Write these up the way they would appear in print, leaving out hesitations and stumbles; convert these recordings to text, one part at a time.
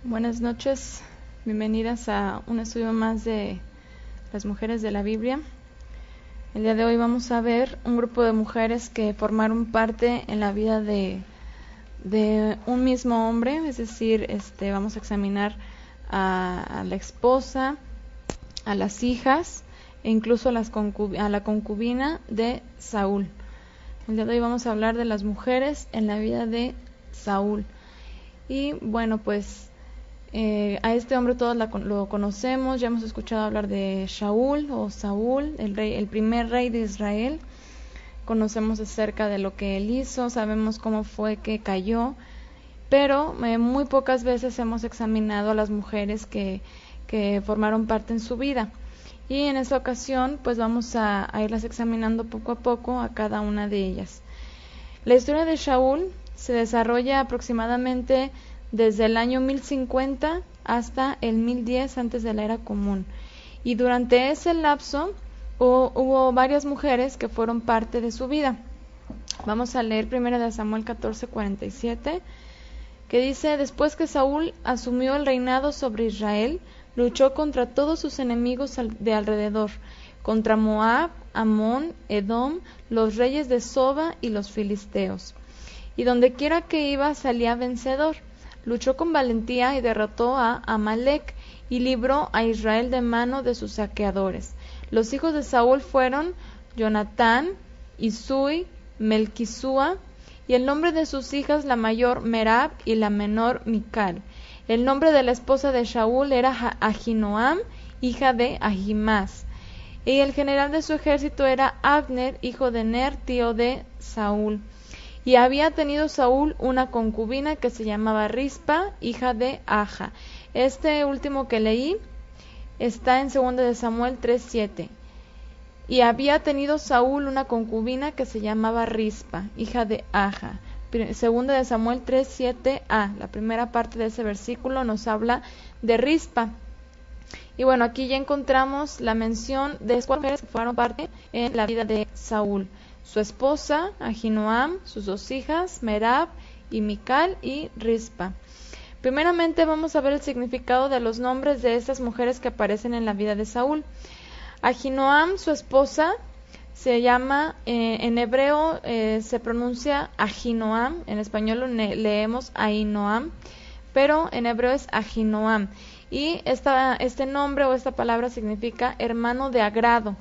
Buenas noches, bienvenidas a un estudio más de las mujeres de la Biblia. El día de hoy vamos a ver un grupo de mujeres que formaron parte en la vida de un mismo hombre, es decir, vamos a examinar a la esposa, a las hijas e incluso a la concubina de Saúl. El día de hoy vamos a hablar de las mujeres en la vida de Saúl. Y bueno, pues a este hombre todos lo conocemos, ya hemos escuchado hablar de Shaul o Saúl, el primer rey de Israel. Conocemos acerca de lo que él hizo, sabemos cómo fue que cayó, pero muy pocas veces hemos examinado a las mujeres que formaron parte en su vida. Y en esta ocasión pues vamos a irlas examinando poco a poco a cada una de ellas. La historia de Shaul se desarrolla aproximadamente desde el año 1050 hasta el 1010 antes de la era común. Y durante ese lapso hubo varias mujeres que fueron parte de su vida. Vamos a leer 1 Samuel 14:47, que dice: Después que Saúl asumió el reinado sobre Israel, luchó contra todos sus enemigos de alrededor, contra Moab, Amón, Edom, los reyes de Soba y los filisteos. Y donde quiera que iba salía vencedor. Luchó con valentía y derrotó a Amalec y libró a Israel de mano de sus saqueadores. Los hijos de Saúl fueron Jonatán, Isui, Melquisúa, y el nombre de sus hijas la mayor Merab y la menor Mical. El nombre de la esposa de Shaul era Ahinoam, hija de Ahimás. Y el general de su ejército era Abner, hijo de Ner, tío de Saúl. Y había tenido Saúl una concubina que se llamaba Rispa, hija de Aja. Este último que leí está en 2 Samuel 3:7. Y había tenido Saúl una concubina que se llamaba Rispa, hija de Aja. 2 Samuel 3:7a. La primera parte de ese versículo nos habla de Rispa. Y bueno, aquí ya encontramos la mención de las mujeres que formaron parte en la vida de Saúl. Su esposa, Ahinoam, sus dos hijas, Merab y Mical y Rispa. Primeramente vamos a ver el significado de los nombres de estas mujeres que aparecen en la vida de Saúl. Ahinoam, su esposa, se llama, en hebreo se pronuncia Ahinoam, en español lo leemos Ahinoam, pero en hebreo es Ahinoam. Y este nombre o esta palabra significa hermano de agrado.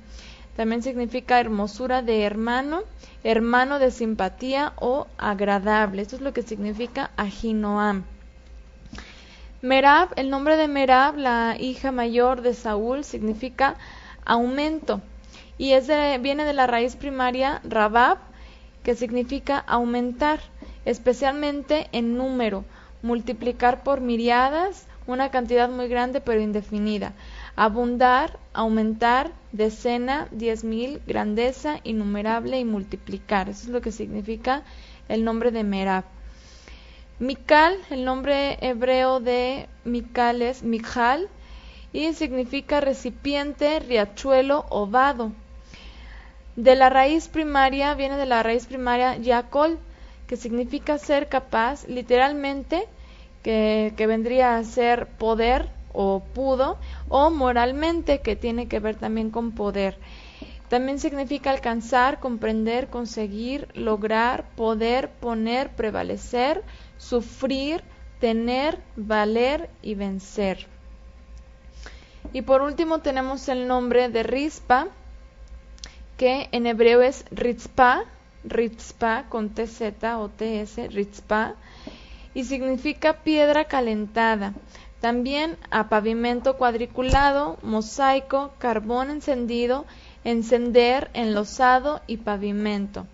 También significa hermosura de hermano, hermano de simpatía o agradable. Esto es lo que significa Ahinoam. Merab, el nombre de Merab, la hija mayor de Saúl, significa aumento. Y viene de la raíz primaria Rabab, que significa aumentar, especialmente en número, multiplicar por miriadas, una cantidad muy grande pero indefinida. Abundar, aumentar, decena, 10,000, grandeza, innumerable y multiplicar. Eso es lo que significa el nombre de Merab. Mical, el nombre hebreo de Mical es Michal y significa recipiente, riachuelo o vado. Viene de la raíz primaria Yakol, que significa ser capaz, literalmente, que vendría a ser poder o pudo, o moralmente, que tiene que ver también con poder. También significa alcanzar, comprender, conseguir, lograr, poder, poner, prevalecer, sufrir, tener, valer y vencer. Y por último tenemos el nombre de Rispa, que en hebreo es Ritzpa con TZ o TS, Ritzpa, y significa piedra calentada. También a pavimento cuadriculado, mosaico, carbón encendido, encender, enlosado y pavimento.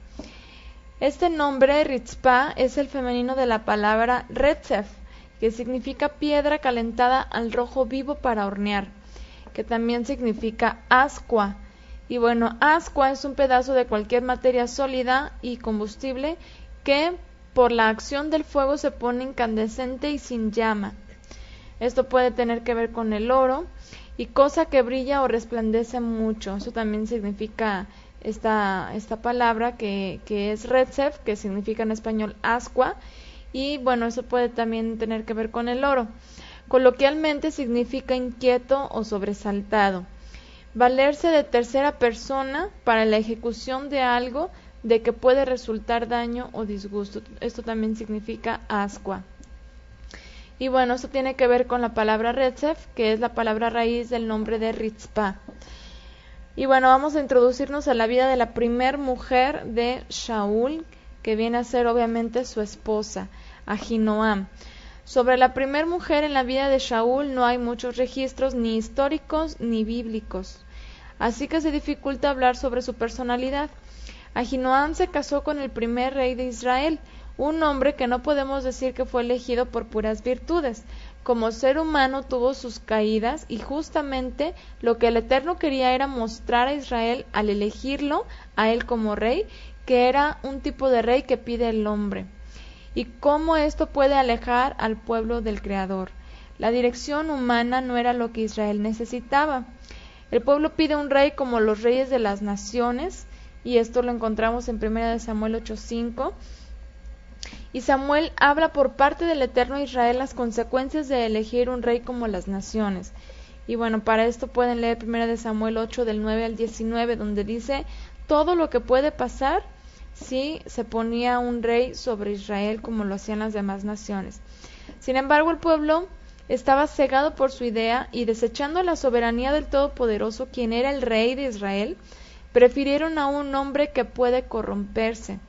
Este nombre, Ritzpa, es el femenino de la palabra Retzef, que significa piedra calentada al rojo vivo para hornear, que también significa ascua. Y bueno, ascua es un pedazo de cualquier materia sólida y combustible que por la acción del fuego se pone incandescente y sin llama. Esto puede tener que ver con el oro y cosa que brilla o resplandece mucho. Eso también significa esta palabra que es Retzef, que significa en español ascua, y bueno, eso puede también tener que ver con el oro. Coloquialmente significa inquieto o sobresaltado. Valerse de tercera persona para la ejecución de algo de que puede resultar daño o disgusto. Esto también significa ascua. Y bueno, esto tiene que ver con la palabra retzef, que es la palabra raíz del nombre de Ritzpah. Y bueno, vamos a introducirnos a la vida de la primer mujer de Shaul, que viene a ser obviamente su esposa, Ahinoam. Sobre la primer mujer en la vida de Shaul no hay muchos registros ni históricos ni bíblicos, así que se dificulta hablar sobre su personalidad. Ahinoam se casó con el primer rey de Israel, un hombre que no podemos decir que fue elegido por puras virtudes. Como ser humano tuvo sus caídas y justamente lo que el Eterno quería era mostrar a Israel al elegirlo a él como rey, que era un tipo de rey que pide el hombre. Y cómo esto puede alejar al pueblo del Creador. La dirección humana no era lo que Israel necesitaba. El pueblo pide un rey como los reyes de las naciones, y esto lo encontramos en 1 Samuel 8:5. Y Samuel habla por parte del Eterno a Israel las consecuencias de elegir un rey como las naciones. Y bueno, para esto pueden leer 1 Samuel 8 del 9 al 19, donde dice todo lo que puede pasar si se ponía un rey sobre Israel como lo hacían las demás naciones. Sin embargo, el pueblo estaba cegado por su idea y desechando la soberanía del Todopoderoso, quien era el rey de Israel, prefirieron a un hombre que puede corromperse.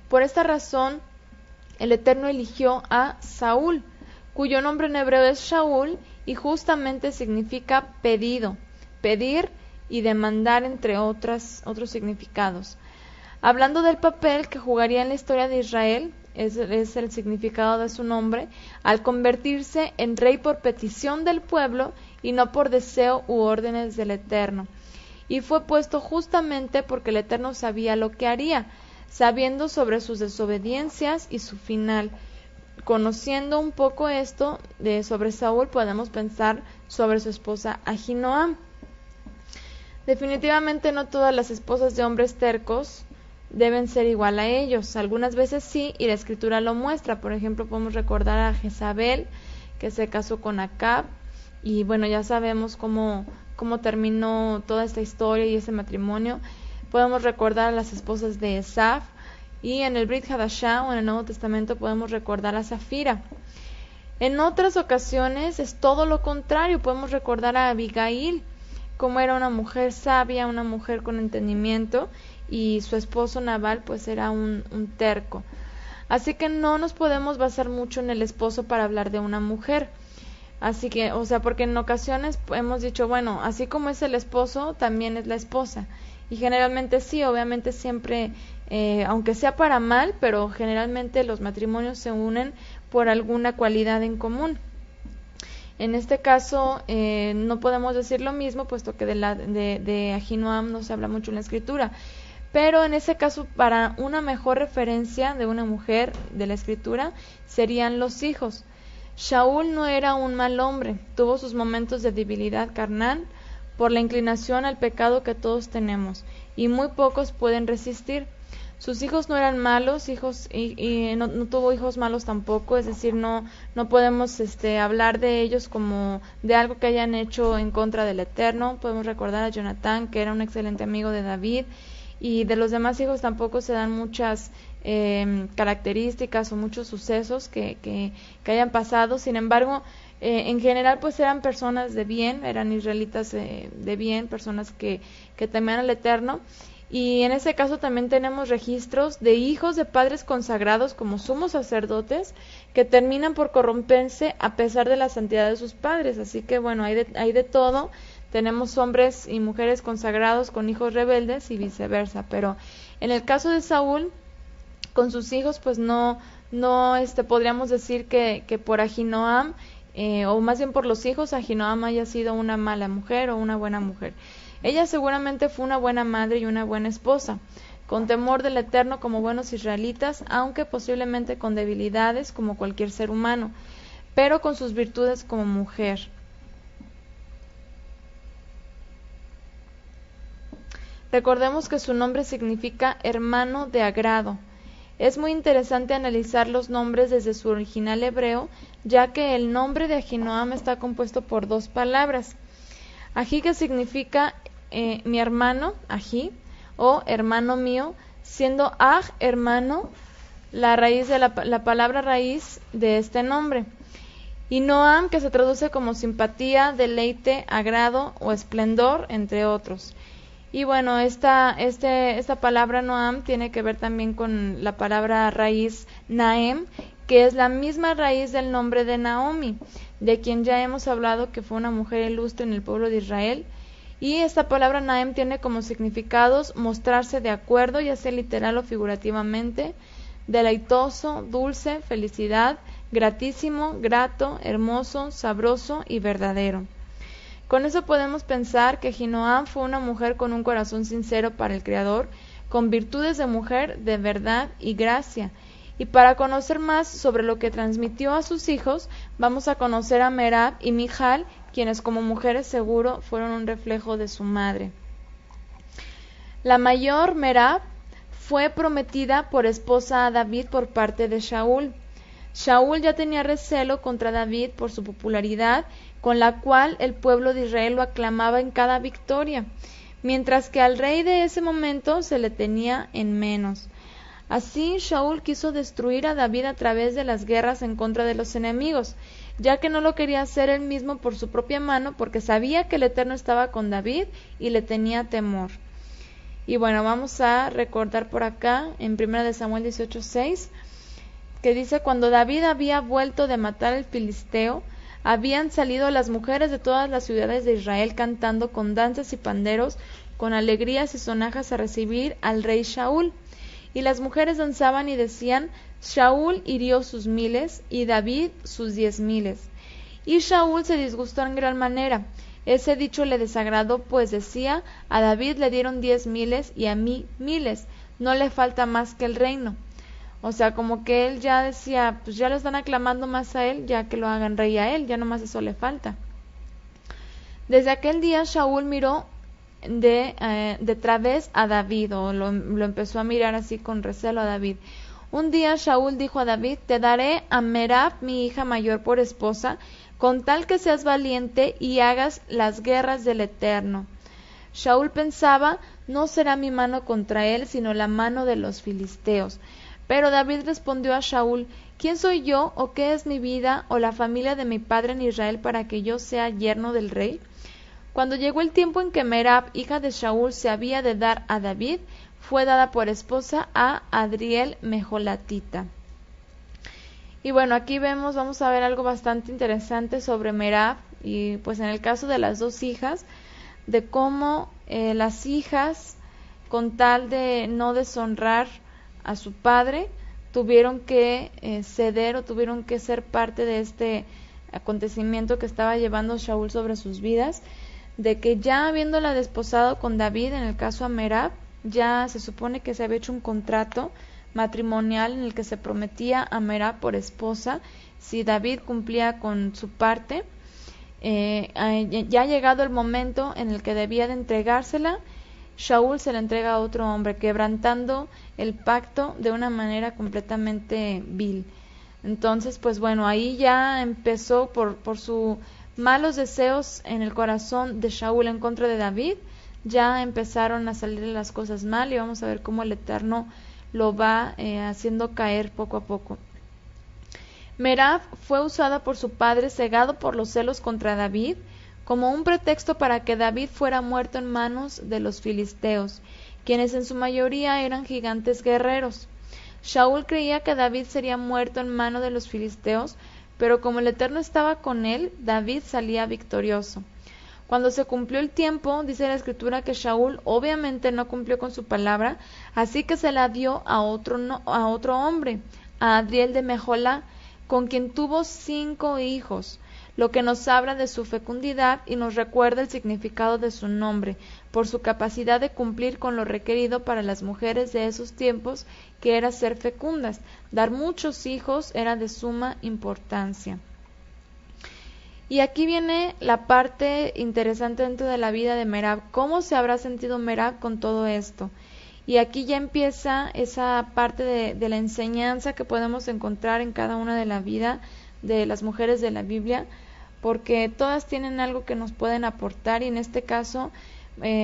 Por esta razón, el Eterno eligió a Saúl, cuyo nombre en hebreo es Shaul y justamente significa pedido, pedir y demandar, entre otros significados. Hablando del papel que jugaría en la historia de Israel, es el significado de su nombre, al convertirse en rey por petición del pueblo y no por deseo u órdenes del Eterno. Y fue puesto justamente porque el Eterno sabía lo que haría, sabiendo sobre sus desobediencias y su final. Conociendo un poco esto sobre Saúl, podemos pensar sobre su esposa Ahinoam. Definitivamente no todas las esposas de hombres tercos deben ser igual a ellos. Algunas veces sí, y la Escritura lo muestra. Por ejemplo, podemos recordar a Jezabel, que se casó con Acab, y bueno, ya sabemos cómo terminó toda esta historia y ese matrimonio. Podemos recordar a las esposas de Esaf, y en el Brit Hadashah o en el Nuevo Testamento podemos recordar a Zafira. En otras ocasiones es todo lo contrario. Podemos recordar a Abigail, como era una mujer sabia, una mujer con entendimiento, y su esposo Nabal pues era un terco. Así que no nos podemos basar mucho en el esposo para hablar de una mujer. Así que, porque en ocasiones hemos dicho, bueno, así como es el esposo, también es la esposa. Y generalmente sí, obviamente siempre, aunque sea para mal, pero generalmente los matrimonios se unen por alguna cualidad en común. En este caso no podemos decir lo mismo, puesto que de Ahinoam no se habla mucho en la Escritura. Pero en ese caso, para una mejor referencia de una mujer de la Escritura, serían los hijos. Shaul no era un mal hombre, tuvo sus momentos de debilidad carnal por la inclinación al pecado que todos tenemos, y muy pocos pueden resistir. Sus hijos no eran malos, y no tuvo hijos malos tampoco, es decir, no podemos hablar de ellos como de algo que hayan hecho en contra del Eterno. Podemos recordar a Jonatán, que era un excelente amigo de David, y de los demás hijos tampoco se dan muchas características o muchos sucesos que hayan pasado. Sin embargo, en general pues eran personas de bien, eran israelitas de bien, personas que temían al Eterno. Y en ese caso también tenemos registros de hijos de padres consagrados como sumos sacerdotes que terminan por corromperse a pesar de la santidad de sus padres. Así que bueno, hay de todo. Tenemos hombres y mujeres consagrados con hijos rebeldes y viceversa. Pero en el caso de Saúl, con sus hijos, pues no podríamos decir que por Ahinoam, o más bien por los hijos, Ahinoam haya sido una mala mujer o una buena mujer. Ella seguramente fue una buena madre y una buena esposa, con temor del Eterno como buenos israelitas, aunque posiblemente con debilidades como cualquier ser humano, pero con sus virtudes como mujer. Recordemos que su nombre significa hermano de agrado. Es muy interesante analizar los nombres desde su original hebreo, ya que el nombre de Ahinoam está compuesto por dos palabras. Ají, que significa mi hermano, ají, o hermano mío, siendo aj, hermano, la raíz de la palabra raíz de este nombre. Y Noam, que se traduce como simpatía, deleite, agrado o esplendor, entre otros. Y bueno, esta palabra Noam tiene que ver también con la palabra raíz Naem, que es la misma raíz del nombre de Naomi, de quien ya hemos hablado, que fue una mujer ilustre en el pueblo de Israel. Y esta palabra Naem tiene como significados mostrarse de acuerdo, ya sea literal o figurativamente, deleitoso, dulce, felicidad, gratísimo, grato, hermoso, sabroso y verdadero. Con eso podemos pensar que Ahinoam fue una mujer con un corazón sincero para el Creador, con virtudes de mujer de verdad y gracia. Y para conocer más sobre lo que transmitió a sus hijos, vamos a conocer a Merab y Mijal, quienes como mujeres seguro fueron un reflejo de su madre. La mayor, Merab, fue prometida por esposa a David por parte de Shaul. Shaul ya tenía recelo contra David por su popularidad, con la cual el pueblo de Israel lo aclamaba en cada victoria, mientras que al rey de ese momento se le tenía en menos. Así, Shaul quiso destruir a David a través de las guerras en contra de los enemigos, ya que no lo quería hacer él mismo por su propia mano, porque sabía que el Eterno estaba con David y le tenía temor. Y bueno, vamos a recordar por acá en 1 Samuel 18:6, que dice: cuando David había vuelto de matar al filisteo, habían salido las mujeres de todas las ciudades de Israel cantando con danzas y panderos, con alegrías y sonajas a recibir al rey Shaul. Y las mujeres danzaban y decían: Shaul hirió sus 1000 y David sus 10,000. Y Shaul se disgustó en gran manera. Ese dicho le desagradó, pues decía: a David le dieron 10,000 y a mí 1000, no le falta más que el reino. O sea, como que él ya decía, pues ya lo están aclamando más a él, ya que lo hagan rey a él, ya nomás eso le falta. Desde aquel día Shaul miró de través a David, o lo empezó a mirar así con recelo a David. Un día Shaul dijo a David: te daré a Merab, mi hija mayor, por esposa, con tal que seas valiente y hagas las guerras del Eterno. Shaul pensaba: no será mi mano contra él, sino la mano de los filisteos. Pero David respondió a Shaul: ¿quién soy yo, o qué es mi vida, o la familia de mi padre en Israel, para que yo sea yerno del rey? Cuando llegó el tiempo en que Merab, hija de Shaul, se había de dar a David, fue dada por esposa a Adriel Mejolatita. Y bueno, aquí vamos a ver algo bastante interesante sobre Merab, y pues en el caso de las dos hijas, de cómo las hijas, con tal de no deshonrar a su padre, tuvieron que ceder, o tuvieron que ser parte de este acontecimiento que estaba llevando Shaul sobre sus vidas, de que ya habiéndola desposado con David, en el caso a Merab, ya se supone que se había hecho un contrato matrimonial en el que se prometía a Merab por esposa si David cumplía con su parte. Ya ha llegado el momento en el que debía de entregársela, Shaul se la entrega a otro hombre, quebrantando el pacto de una manera completamente vil. Entonces, pues bueno, ahí ya empezó por sus malos deseos en el corazón de Shaul en contra de David, ya empezaron a salirle las cosas mal, y vamos a ver cómo el Eterno lo va haciendo caer poco a poco. Merab fue usada por su padre, cegado por los celos contra David, como un pretexto para que David fuera muerto en manos de los filisteos, quienes en su mayoría eran gigantes guerreros. Shaul creía que David sería muerto en manos de los filisteos, pero como el Eterno estaba con él, David salía victorioso. Cuando se cumplió el tiempo, dice la Escritura que Shaul obviamente no cumplió con su palabra, así que se la dio a otro hombre, a Adriel de Mejolá, con quien tuvo 5 hijos, lo que nos habla de su fecundidad y nos recuerda el significado de su nombre, por su capacidad de cumplir con lo requerido para las mujeres de esos tiempos, que era ser fecundas. Dar muchos hijos era de suma importancia. Y aquí viene la parte interesante dentro de la vida de Merab. ¿Cómo se habrá sentido Merab con todo esto? Y aquí ya empieza esa parte de la enseñanza que podemos encontrar en cada una de la vida de las mujeres de la Biblia, porque todas tienen algo que nos pueden aportar, y en este caso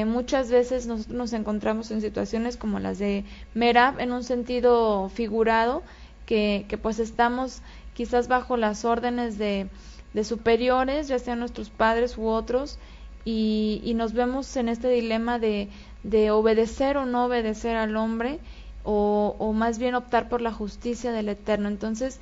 muchas veces nos encontramos en situaciones como las de Merab, en un sentido figurado, que pues estamos quizás bajo las órdenes de superiores, ya sean nuestros padres u otros, y nos vemos en este dilema de obedecer o no obedecer al hombre, o más bien optar por la justicia del Eterno. Entonces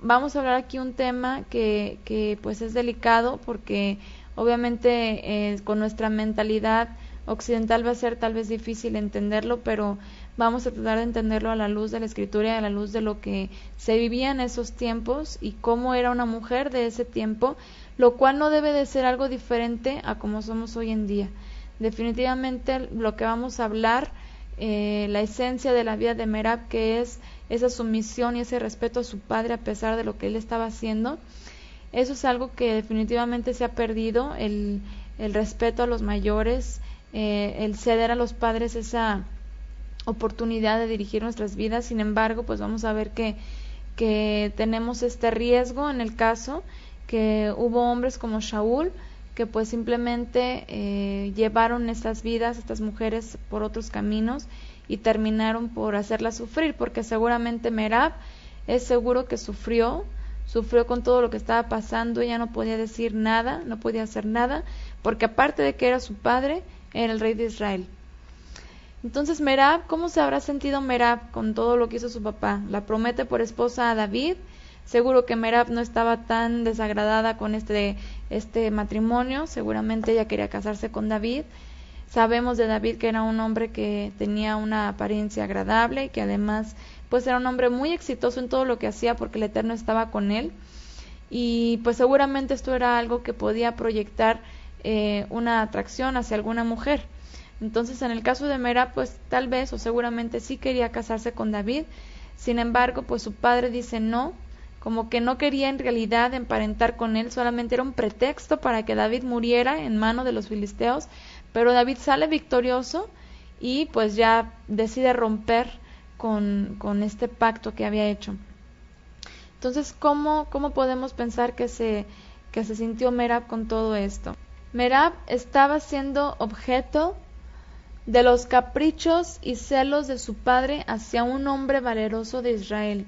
vamos a hablar aquí un tema que pues es delicado, porque obviamente con nuestra mentalidad occidental va a ser tal vez difícil entenderlo, pero vamos a tratar de entenderlo a la luz de la Escritura y a la luz de lo que se vivía en esos tiempos y cómo era una mujer de ese tiempo, lo cual no debe de ser algo diferente a como somos hoy en día. Definitivamente lo que vamos a hablar, la esencia de la vida de Merab, que es esa sumisión y ese respeto a su padre a pesar de lo que él estaba haciendo, eso es algo que definitivamente se ha perdido, el respeto a los mayores, el ceder a los padres esa oportunidad de dirigir nuestras vidas. Sin embargo, pues vamos a ver que tenemos este riesgo en el caso que hubo hombres como Shaul, que pues simplemente llevaron estas vidas, estas mujeres, por otros caminos y terminaron por hacerlas sufrir, porque seguramente Merab es seguro que sufrió con todo lo que estaba pasando. Ella no podía decir nada, no podía hacer nada, porque aparte de que era su padre, era el rey de Israel. Entonces Merab, ¿cómo se habrá sentido Merab con todo lo que hizo su papá? La promete por esposa a David. Seguro que Merab no estaba tan desagradada con este matrimonio, seguramente ella quería casarse con David. Sabemos de David que era un hombre que tenía una apariencia agradable y que además pues era un hombre muy exitoso en todo lo que hacía, porque el Eterno estaba con él, y pues seguramente esto era algo que podía proyectar una atracción hacia alguna mujer. Entonces en el caso de Merab, pues tal vez o seguramente sí quería casarse con David. Sin embargo, pues su padre dice no, como que no quería en realidad emparentar con él, solamente era un pretexto para que David muriera en mano de los filisteos, pero David sale victorioso y pues ya decide romper con este pacto que había hecho. Entonces, ¿cómo podemos pensar que se sintió Merab con todo esto? Merab estaba siendo objeto de los caprichos y celos de su padre hacia un hombre valeroso de Israel.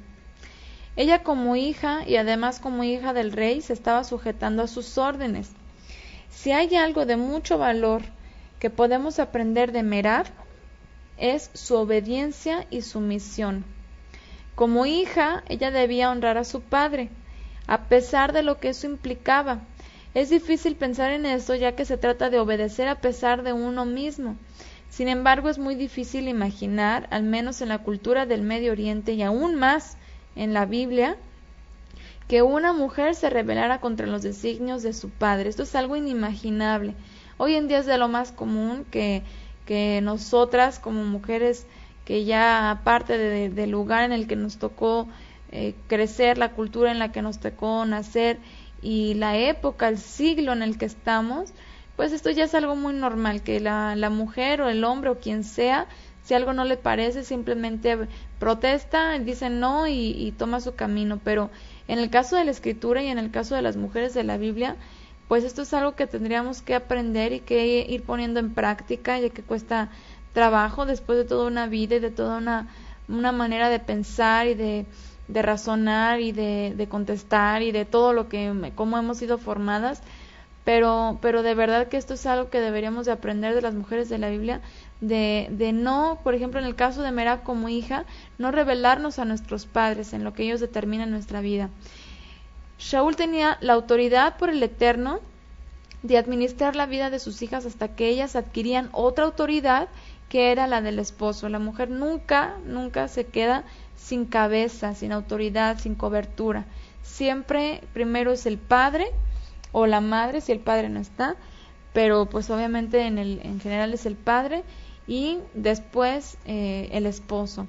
Ella, como hija y además como hija del rey, se estaba sujetando a sus órdenes. Si hay algo de mucho valor que podemos aprender de Merab, es su obediencia y sumisión. Como hija, ella debía honrar a su padre, a pesar de lo que eso implicaba. Es difícil pensar en eso, ya que se trata de obedecer a pesar de uno mismo. Sin embargo, es muy difícil imaginar, al menos en la cultura del Medio Oriente y aún más en la Biblia, que una mujer se rebelara contra los designios de su padre. Esto es algo inimaginable. Hoy en día es de lo más común que nosotras como mujeres, que ya aparte del lugar en el que nos tocó crecer, la cultura en la que nos tocó nacer y la época, el siglo en el que estamos, pues esto ya es algo muy normal, que la mujer o el hombre o quien sea, si algo no le parece, simplemente protesta, dice no y toma su camino. Pero en el caso de la Escritura y en el caso de las mujeres de la Biblia, pues esto es algo que tendríamos que aprender y que ir poniendo en práctica, ya que cuesta trabajo después de toda una vida y de toda una manera de pensar y de razonar y de contestar y de todo lo que, cómo hemos sido formadas. Pero de verdad que esto es algo que deberíamos de aprender de las mujeres de la Biblia, de no, por ejemplo, en el caso de Merab como hija, no rebelarnos a nuestros padres en lo que ellos determinan en nuestra vida. Shaul tenía la autoridad por el Eterno de administrar la vida de sus hijas hasta que ellas adquirían otra autoridad, que era la del esposo. La mujer nunca se queda sin cabeza, sin autoridad, sin cobertura. Siempre primero es el padre o la madre si el padre no está, pero pues obviamente en general es el padre y después el esposo.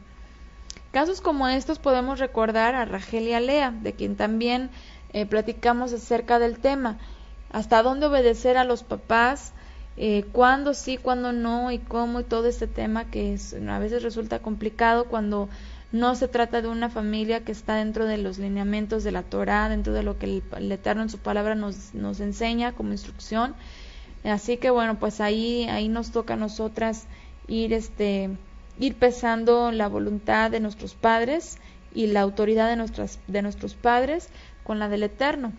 Casos como estos podemos recordar a Rachel y a Lea, de quien también platicamos acerca del tema. Hasta dónde obedecer a los papás cuándo sí, cuándo no y cómo y todo este tema que a veces resulta complicado cuando no se trata de una familia que está dentro de los lineamientos de la Torá, dentro de lo que el Eterno en su palabra nos enseña como instrucción. Así que bueno, pues ahí nos toca a nosotras ir pesando la voluntad de nuestros padres y la autoridad de nuestros padres con la del Eterno.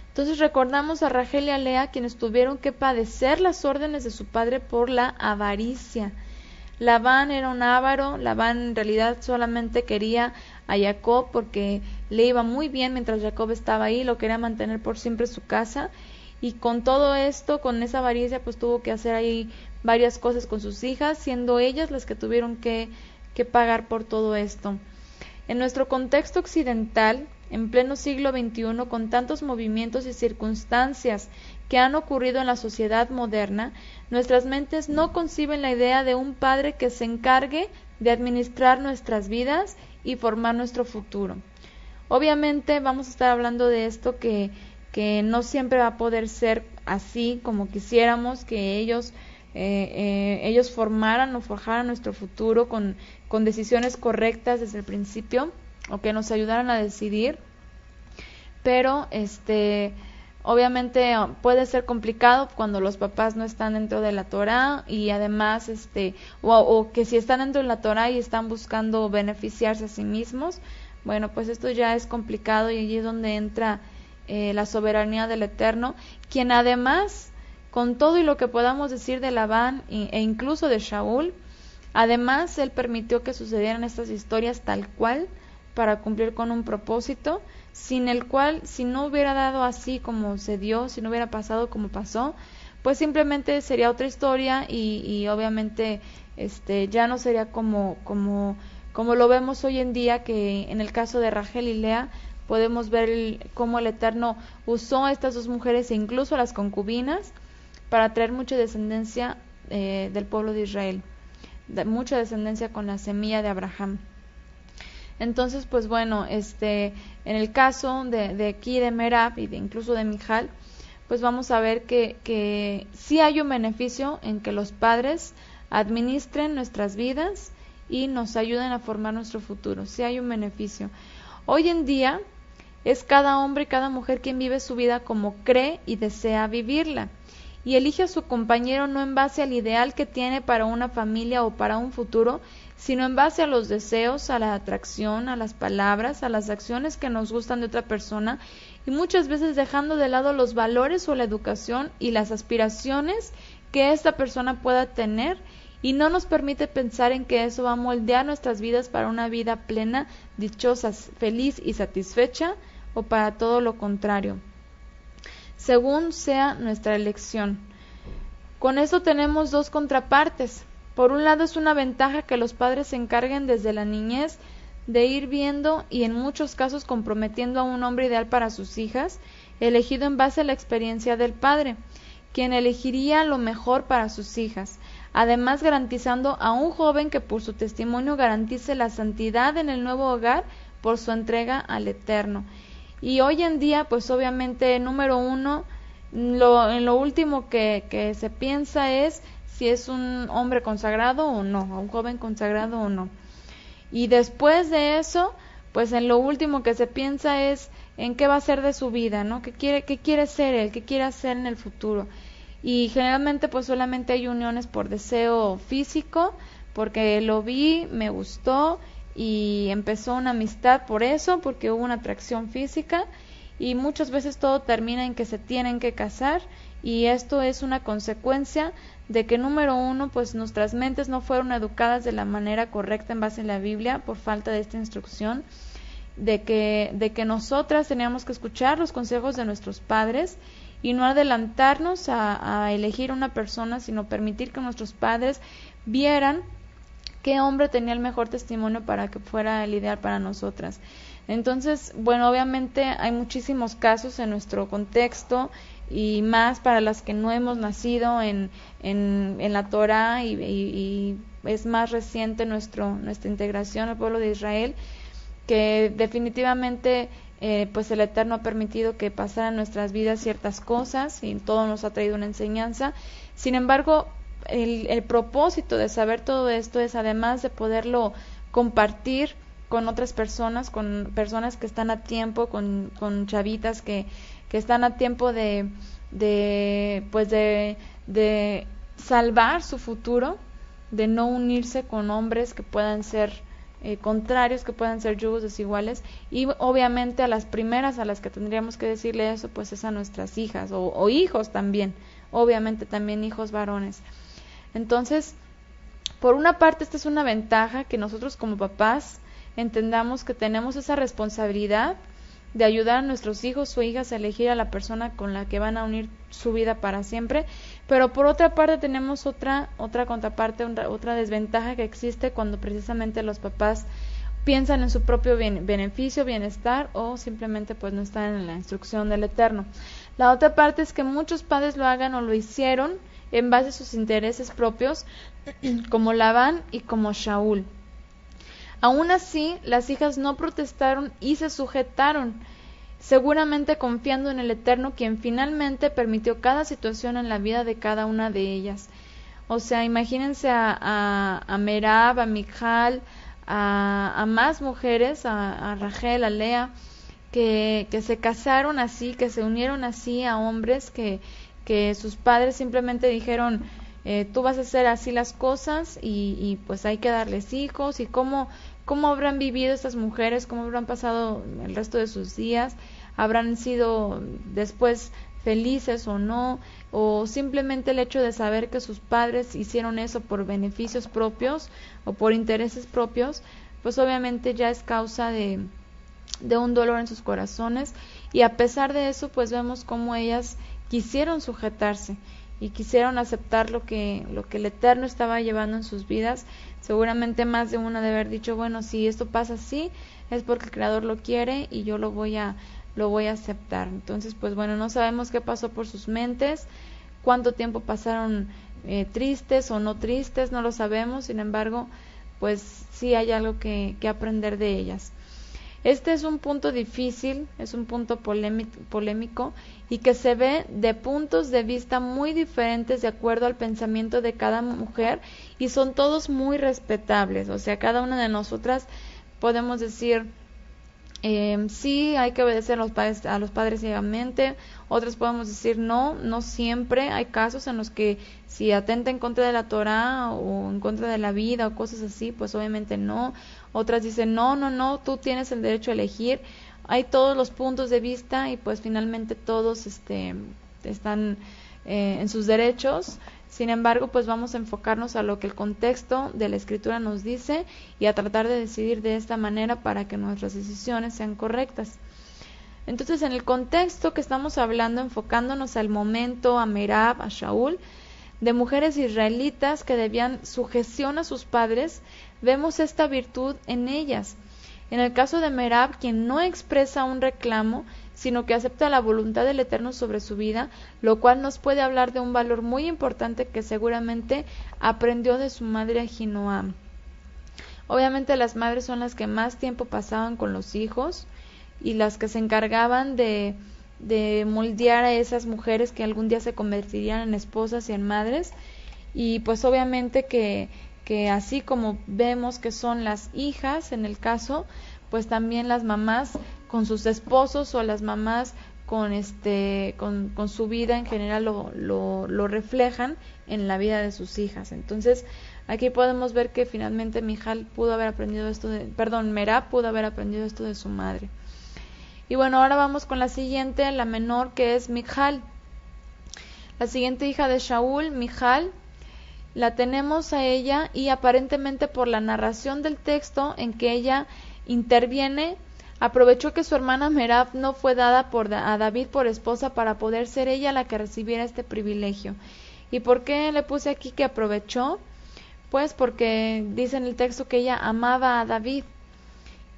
Entonces recordamos a Rachel y a Lea, quienes tuvieron que padecer las órdenes de su padre por la avaricia. Labán era un avaro. Labán en realidad solamente quería a Jacob porque le iba muy bien mientras Jacob estaba ahí, lo quería mantener por siempre en su casa, y con todo esto, con esa avaricia, pues tuvo que hacer ahí varias cosas con sus hijas, siendo ellas las que tuvieron que pagar por todo esto. En nuestro contexto occidental, en pleno siglo XXI, con tantos movimientos y circunstancias que han ocurrido en la sociedad moderna, nuestras mentes no conciben la idea de un padre que se encargue de administrar nuestras vidas y formar nuestro futuro. Obviamente vamos a estar hablando de esto que no siempre va a poder ser así como quisiéramos, que ellos formaran o forjaran nuestro futuro con decisiones correctas desde el principio, o que nos ayudaran a decidir, pero obviamente puede ser complicado cuando los papás no están dentro de la Torá, y además o que si están dentro de la Torá y están buscando beneficiarse a sí mismos, bueno, pues esto ya es complicado, y allí es donde entra la soberanía del Eterno, quien además, con todo y lo que podamos decir de Labán e incluso de Shaul, además él permitió que sucedieran estas historias tal cual, para cumplir con un propósito, sin el cual, si no hubiera dado así como se dio, si no hubiera pasado como pasó, pues simplemente sería otra historia, y obviamente ya no sería como lo vemos hoy en día, que en el caso de Rachel y Lea podemos ver cómo el Eterno usó a estas dos mujeres e incluso a las concubinas para traer mucha descendencia del pueblo de Israel, mucha descendencia con la semilla de Abraham. Entonces, pues bueno, en el caso de aquí de Merab y incluso de Mijal, pues vamos a ver que sí hay un beneficio en que los padres administren nuestras vidas y nos ayuden a formar nuestro futuro. Sí hay un beneficio. Hoy en día es cada hombre y cada mujer quien vive su vida como cree y desea vivirla, y elige a su compañero no en base al ideal que tiene para una familia o para un futuro, sino en base a los deseos, a la atracción, a las palabras, a las acciones que nos gustan de otra persona, y muchas veces dejando de lado los valores o la educación y las aspiraciones que esta persona pueda tener, y no nos permite pensar en que eso va a moldear nuestras vidas para una vida plena, dichosa, feliz y satisfecha, o para todo lo contrario, según sea nuestra elección. Con esto tenemos dos contrapartes. Por un lado, es una ventaja que los padres se encarguen desde la niñez de ir viendo y en muchos casos comprometiendo a un hombre ideal para sus hijas, elegido en base a la experiencia del padre, quien elegiría lo mejor para sus hijas, además garantizando a un joven que por su testimonio garantice la santidad en el nuevo hogar por su entrega al Eterno. Y hoy en día, pues obviamente, número uno, en lo último que se piensa es si es un hombre consagrado o no, un joven consagrado o no. Y después de eso, pues en lo último que se piensa es en qué va a ser de su vida, ¿no? ¿Qué quiere ser él? ¿Qué quiere hacer en el futuro? Y generalmente pues solamente hay uniones por deseo físico, porque lo vi, me gustó y empezó una amistad por eso, porque hubo una atracción física, y muchas veces todo termina en que se tienen que casar, y esto es una consecuencia de que, número uno, pues nuestras mentes no fueron educadas de la manera correcta en base a la Biblia por falta de esta instrucción, de que nosotras teníamos que escuchar los consejos de nuestros padres y no adelantarnos a elegir una persona, sino permitir que nuestros padres vieran qué hombre tenía el mejor testimonio para que fuera el ideal para nosotras. Entonces, bueno, obviamente hay muchísimos casos en nuestro contexto, y más para las que no hemos nacido en la Torá, y es más reciente nuestra integración al pueblo de Israel, que definitivamente pues el Eterno ha permitido que pasaran en nuestras vidas ciertas cosas y todo nos ha traído una enseñanza. Sin embargo, el propósito de saber todo esto es, además de poderlo compartir con otras personas, con personas que están a tiempo, con chavitas que están a tiempo de salvar su futuro, de no unirse con hombres que puedan ser contrarios, que puedan ser yugos desiguales, y obviamente a las primeras a las que tendríamos que decirle eso pues es a nuestras hijas o hijos también, obviamente también hijos varones. Entonces, por una parte esta es una ventaja, que nosotros como papás entendamos que tenemos esa responsabilidad de ayudar a nuestros hijos o hijas a elegir a la persona con la que van a unir su vida para siempre, pero por otra parte tenemos otra contraparte, otra desventaja que existe cuando precisamente los papás piensan en su propio beneficio, bienestar, o simplemente pues no están en la instrucción del Eterno. La otra parte es que muchos padres lo hagan o lo hicieron en base a sus intereses propios, como Labán y como Shaul. Aún así, las hijas no protestaron y se sujetaron, seguramente confiando en el Eterno, quien finalmente permitió cada situación en la vida de cada una de ellas. O sea, imagínense a Merab, a Michal, a más mujeres, a Rachel, a Lea, que se casaron así, que se unieron así a hombres que sus padres simplemente dijeron, tú vas a hacer así las cosas y pues hay que darles hijos. Y cómo habrán vivido estas mujeres, cómo habrán pasado el resto de sus días, habrán sido después felices o no, o simplemente el hecho de saber que sus padres hicieron eso por beneficios propios o por intereses propios, pues obviamente ya es causa de un dolor en sus corazones. Y a pesar de eso, pues vemos cómo ellas quisieron sujetarse y quisieron aceptar lo que el Eterno estaba llevando en sus vidas. Seguramente más de una de haber dicho, bueno, si esto pasa así, es porque el Creador lo quiere y yo lo voy a aceptar. Entonces, pues bueno, no sabemos qué pasó por sus mentes, cuánto tiempo pasaron tristes o no tristes, no lo sabemos. Sin embargo, pues sí hay algo que aprender de ellas. Este es un punto difícil, es un punto polémico y que se ve de puntos de vista muy diferentes de acuerdo al pensamiento de cada mujer, y son todos muy respetables. O sea, cada una de nosotras podemos decir, sí, hay que obedecer a los padres ciegamente. Otras podemos decir, no siempre. Hay casos en los que si atenta en contra de la Torá o en contra de la vida o cosas así, pues obviamente no. Otras dicen, no, tú tienes el derecho a elegir. Hay todos los puntos de vista y pues finalmente todos están en sus derechos. Sin embargo, pues vamos a enfocarnos a lo que el contexto de la Escritura nos dice y a tratar de decidir de esta manera para que nuestras decisiones sean correctas. Entonces, en el contexto que estamos hablando, enfocándonos al momento, a Merab, a Shaul, de mujeres israelitas que debían sujeción a sus padres, vemos esta virtud en ellas. En el caso de Merab, quien no expresa un reclamo, sino que acepta la voluntad del Eterno sobre su vida, lo cual nos puede hablar de un valor muy importante que seguramente aprendió de su madre Ahinoam. Obviamente las madres son las que más tiempo pasaban con los hijos y las que se encargaban de moldear a esas mujeres que algún día se convertirían en esposas y en madres. Y pues obviamente que así como vemos que son las hijas en el caso, pues también las mamás con sus esposos o las mamás con su vida en general lo reflejan en la vida de sus hijas. Entonces aquí podemos ver que finalmente Merab pudo haber aprendido esto de su madre. Y bueno, ahora vamos con la siguiente, la menor, que es Michal. La siguiente hija de Shaul, Michal, la tenemos a ella, y aparentemente por la narración del texto en que ella interviene, aprovechó que su hermana Merab no fue dada a David por esposa para poder ser ella la que recibiera este privilegio. ¿Y por qué le puse aquí que aprovechó? Pues porque dice en el texto que ella amaba a David,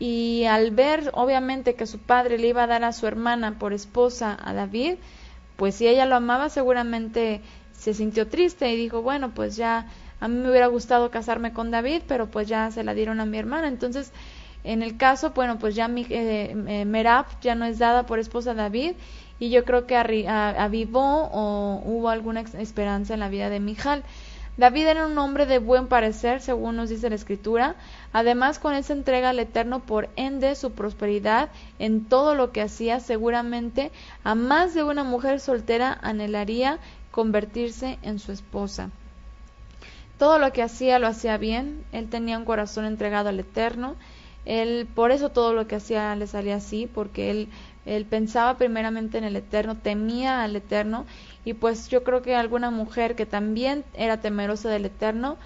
y al ver obviamente que su padre le iba a dar a su hermana por esposa a David, pues si ella lo amaba seguramente se sintió triste y dijo, bueno, pues ya a mí me hubiera gustado casarme con David, pero pues ya se la dieron a mi hermana. Entonces En el caso, bueno, pues ya Merab ya no es dada por esposa a David, y yo creo que avivó o hubo alguna esperanza en la vida de Mijal. David era un hombre de buen parecer, según nos dice la Escritura. Además, con esa entrega al Eterno, por ende, su prosperidad en todo lo que hacía, seguramente a más de una mujer soltera anhelaría convertirse en su esposa. Todo lo que hacía lo hacía bien, él tenía un corazón entregado al Eterno, por eso todo lo que hacía le salía así, porque él pensaba primeramente en el Eterno, temía al Eterno, y pues yo creo que alguna mujer que también era temerosa del Eterno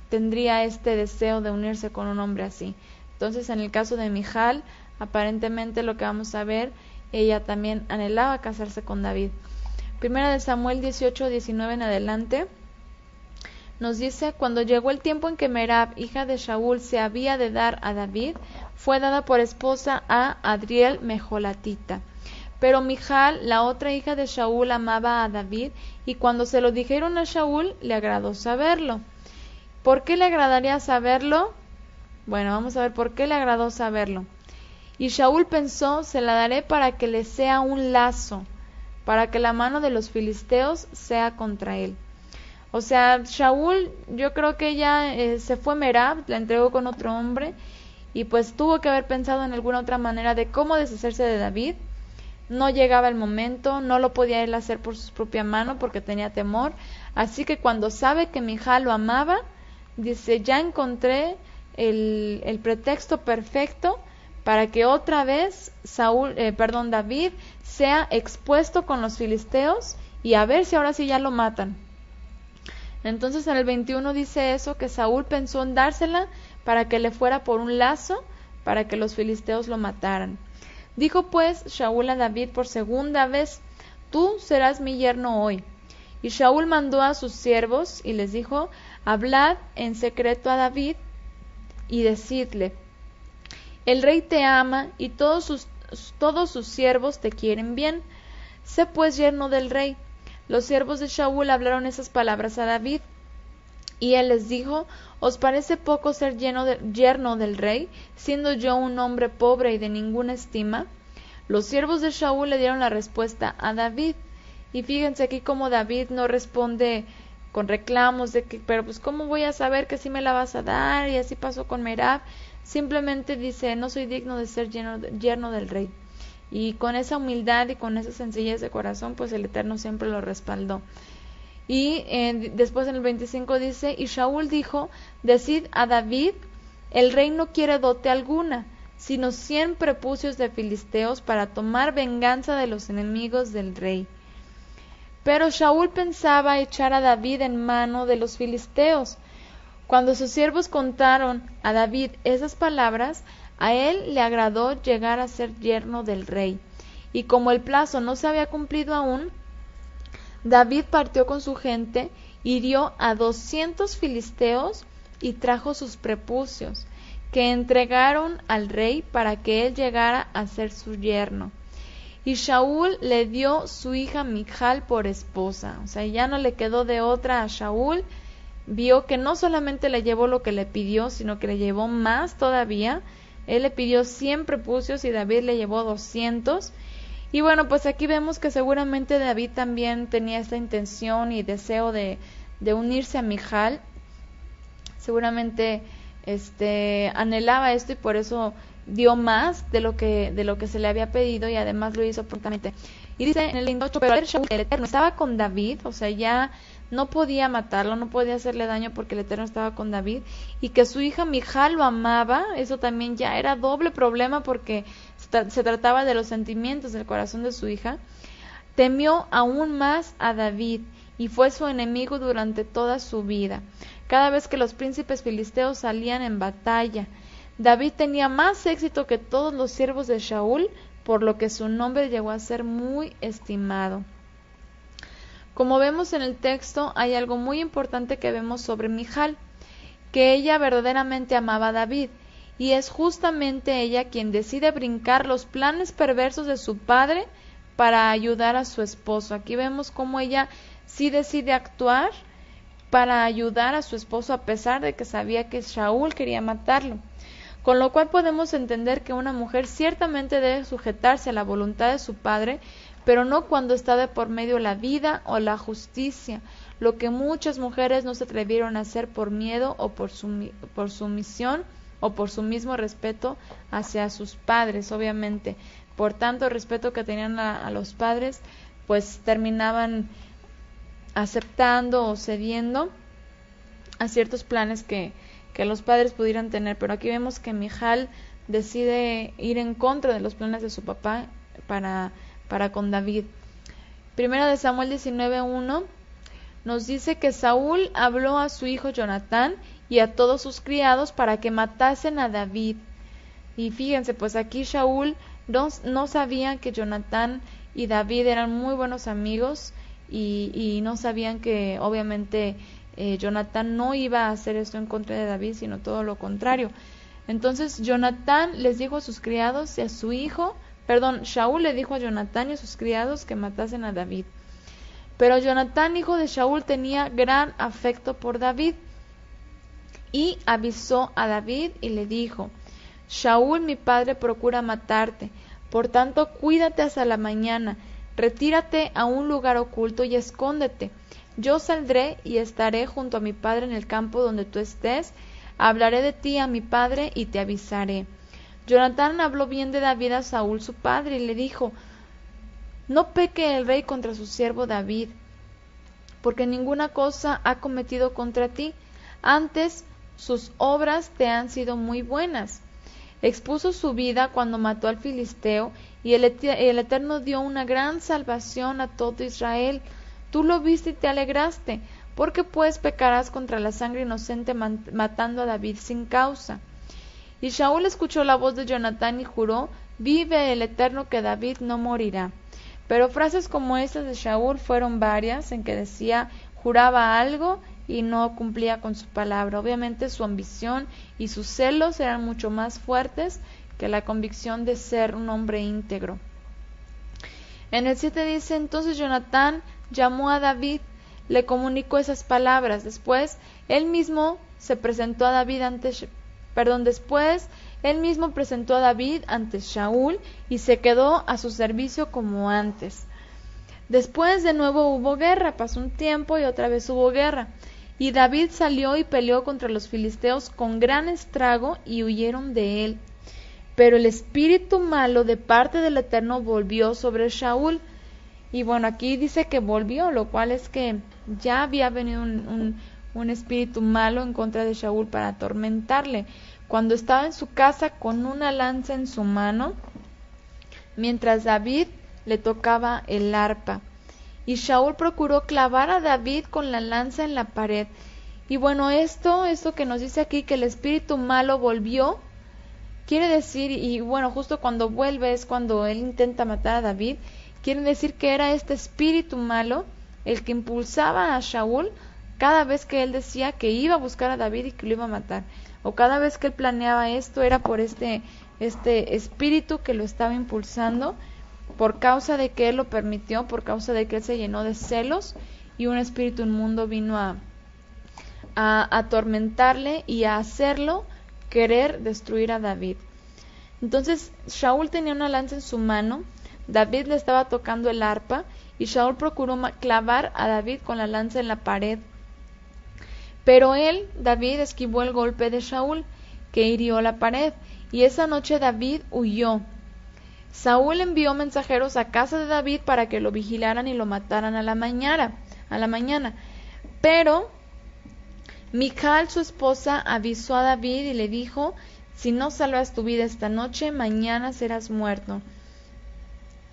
tendría este deseo de unirse con un hombre así. Entonces, en el caso de Mijal, aparentemente lo que vamos a ver, ella también anhelaba casarse con David. Primera de Samuel 18:19 en adelante nos dice: cuando llegó el tiempo en que Merab, hija de Shaul, se había de dar a David, fue dada por esposa a Adriel Mejolatita. Pero Mijal, la otra hija de Shaul, amaba a David, y cuando se lo dijeron a Shaul, le agradó saberlo. ¿Por qué le agradaría saberlo? Bueno, vamos a ver por qué le agradó saberlo. Y Shaul pensó: se la daré para que le sea un lazo, para que la mano de los filisteos sea contra él. O sea, Shaul, yo creo que ella se fue Merab, la entregó con otro hombre, y pues tuvo que haber pensado en alguna otra manera de cómo deshacerse de David. No llegaba el momento, no lo podía él hacer por su propia mano porque tenía temor. Así que cuando sabe que Mijal lo amaba, dice: ya encontré el pretexto perfecto para que otra vez David sea expuesto con los filisteos, y a ver si ahora sí ya lo matan. Entonces en el 21 dice eso, que Saúl pensó en dársela para que le fuera por un lazo, para que los filisteos lo mataran. Dijo pues Shaul a David por segunda vez: tú serás mi yerno hoy. Y Shaul mandó a sus siervos y les dijo: hablad en secreto a David y decidle: el rey te ama y todos sus siervos te quieren bien. Sé pues yerno del rey. Los siervos de Shaul hablaron esas palabras a David, y él les dijo: ¿os parece poco ser yerno del rey, siendo yo un hombre pobre y de ninguna estima? Los siervos de Shaul le dieron la respuesta a David, y fíjense aquí cómo David no responde con reclamos de que, pero pues cómo voy a saber que sí me la vas a dar, y así pasó con Merab. Simplemente dice: no soy digno de ser yerno del rey. Y con esa humildad y con esa sencillez de corazón, pues el Eterno siempre lo respaldó. Y después en el 25 dice: y Shaul dijo: decid a David, el rey no quiere dote alguna, sino 100 prepucios de filisteos para tomar venganza de los enemigos del rey. Pero Shaul pensaba echar a David en mano de los filisteos. Cuando sus siervos contaron a David esas palabras, a él le agradó llegar a ser yerno del rey. Y como el plazo no se había cumplido aún, David partió con su gente, hirió a 200 filisteos y trajo sus prepucios, que entregaron al rey para que él llegara a ser su yerno. Y Shaul le dio su hija Mijal por esposa. O sea, ya no le quedó de otra a Shaul. Vio que no solamente le llevó lo que le pidió, sino que le llevó más todavía. Él le pidió 100 prepucios y David le llevó 200. Y bueno, pues aquí vemos que seguramente David también tenía esta intención y deseo de unirse a Mijal. Seguramente anhelaba esto, y por eso dio más de lo que se le había pedido, y además lo hizo prontamente. Y dice en el 28: pero Shaul, el Eterno, estaba con David, o sea, ya no podía matarlo, no podía hacerle daño porque el Eterno estaba con David, y que su hija Mijal lo amaba. Eso también ya era doble problema, porque se trataba de los sentimientos del corazón de su hija. Temió aún más a David, y fue su enemigo durante toda su vida. Cada vez que los príncipes filisteos salían en batalla, David tenía más éxito que todos los siervos de Shaul, por lo que su nombre llegó a ser muy estimado. Como vemos en el texto, hay algo muy importante que vemos sobre Mijal, que ella verdaderamente amaba a David, y es justamente ella quien decide brincar los planes perversos de su padre para ayudar a su esposo. Aquí vemos cómo ella sí decide actuar para ayudar a su esposo, a pesar de que sabía que Shaul quería matarlo. con lo cual podemos entender que una mujer ciertamente debe sujetarse a la voluntad de su padre, pero no cuando está de por medio la vida o la justicia, lo que muchas mujeres no se atrevieron a hacer por miedo o por sumisión o por su mismo respeto hacia sus padres, obviamente. Por tanto respeto que tenían a los padres, pues terminaban aceptando o cediendo a ciertos planes que los padres pudieran tener. Pero aquí vemos que Mijal decide ir en contra de los planes de su papá para con David. Primera de Samuel 19:1 nos dice que Saúl habló a su hijo Jonatán y a todos sus criados para que matasen a David. Y fíjense, pues aquí Saúl no sabía que Jonatán y David eran muy buenos amigos y no sabían que obviamente Jonatán no iba a hacer esto en contra de David, sino todo lo contrario. Entonces Jonatán les dijo a sus criados y a su hijo, Saúl le dijo a Jonatán y a sus criados que matasen a David. Pero Jonatán, hijo de Saúl, tenía gran afecto por David y avisó a David y le dijo: Saúl mi padre procura matarte, por tanto cuídate hasta la mañana, retírate a un lugar oculto y escóndete. Yo saldré y estaré junto a mi padre en el campo donde tú estés, hablaré de ti a mi padre y te avisaré. Jonatán habló bien de David a Saúl su padre y le dijo: no peque el rey contra su siervo David, porque ninguna cosa ha cometido contra ti, antes sus obras te han sido muy buenas. Expuso su vida cuando mató al filisteo, y el Eterno dio una gran salvación a todo Israel. Tú lo viste y te alegraste. ¿Por qué pues pecarás contra la sangre inocente matando a David sin causa? Y Saúl escuchó la voz de Jonatán y juró: vive el Eterno que David no morirá. Pero frases como estas de Saúl fueron varias, en que decía, juraba algo y no cumplía con su palabra. Obviamente su ambición y sus celos eran mucho más fuertes que la convicción de ser un hombre íntegro. En el 7 dice: entonces Jonatán llamó a David, le comunicó esas palabras. Después él mismo presentó a David ante Saúl y se quedó a su servicio como antes. Después de nuevo hubo guerra, pasó un tiempo y otra vez hubo guerra. Y David salió y peleó contra los filisteos con gran estrago y huyeron de él. Pero el espíritu malo de parte del Eterno volvió sobre Saúl. Y bueno, aquí dice que volvió, lo cual es que ya había venido un espíritu malo en contra de Saúl para atormentarle. Cuando estaba en su casa con una lanza en su mano, mientras David le tocaba el arpa. Y Saúl procuró clavar a David con la lanza en la pared. Y bueno, esto que nos dice aquí, que el espíritu malo volvió, quiere decir, y bueno, justo cuando vuelve es cuando él intenta matar a David, quiere decir que era este espíritu malo el que impulsaba a Saúl cada vez que él decía que iba a buscar a David y que lo iba a matar. O cada vez que él planeaba esto era por este espíritu que lo estaba impulsando, por causa de que él lo permitió, por causa de que él se llenó de celos y un espíritu inmundo vino a atormentarle y a hacerlo querer destruir a David. Entonces Saúl tenía una lanza en su mano, David le estaba tocando el arpa y Saúl procuró clavar a David con la lanza en la pared. Pero David, esquivó el golpe de Saúl, que hirió la pared, y esa noche David huyó. Saúl envió mensajeros a casa de David para que lo vigilaran y lo mataran a la mañana. Pero Mical, su esposa, avisó a David y le dijo: si no salvas tu vida esta noche, mañana serás muerto.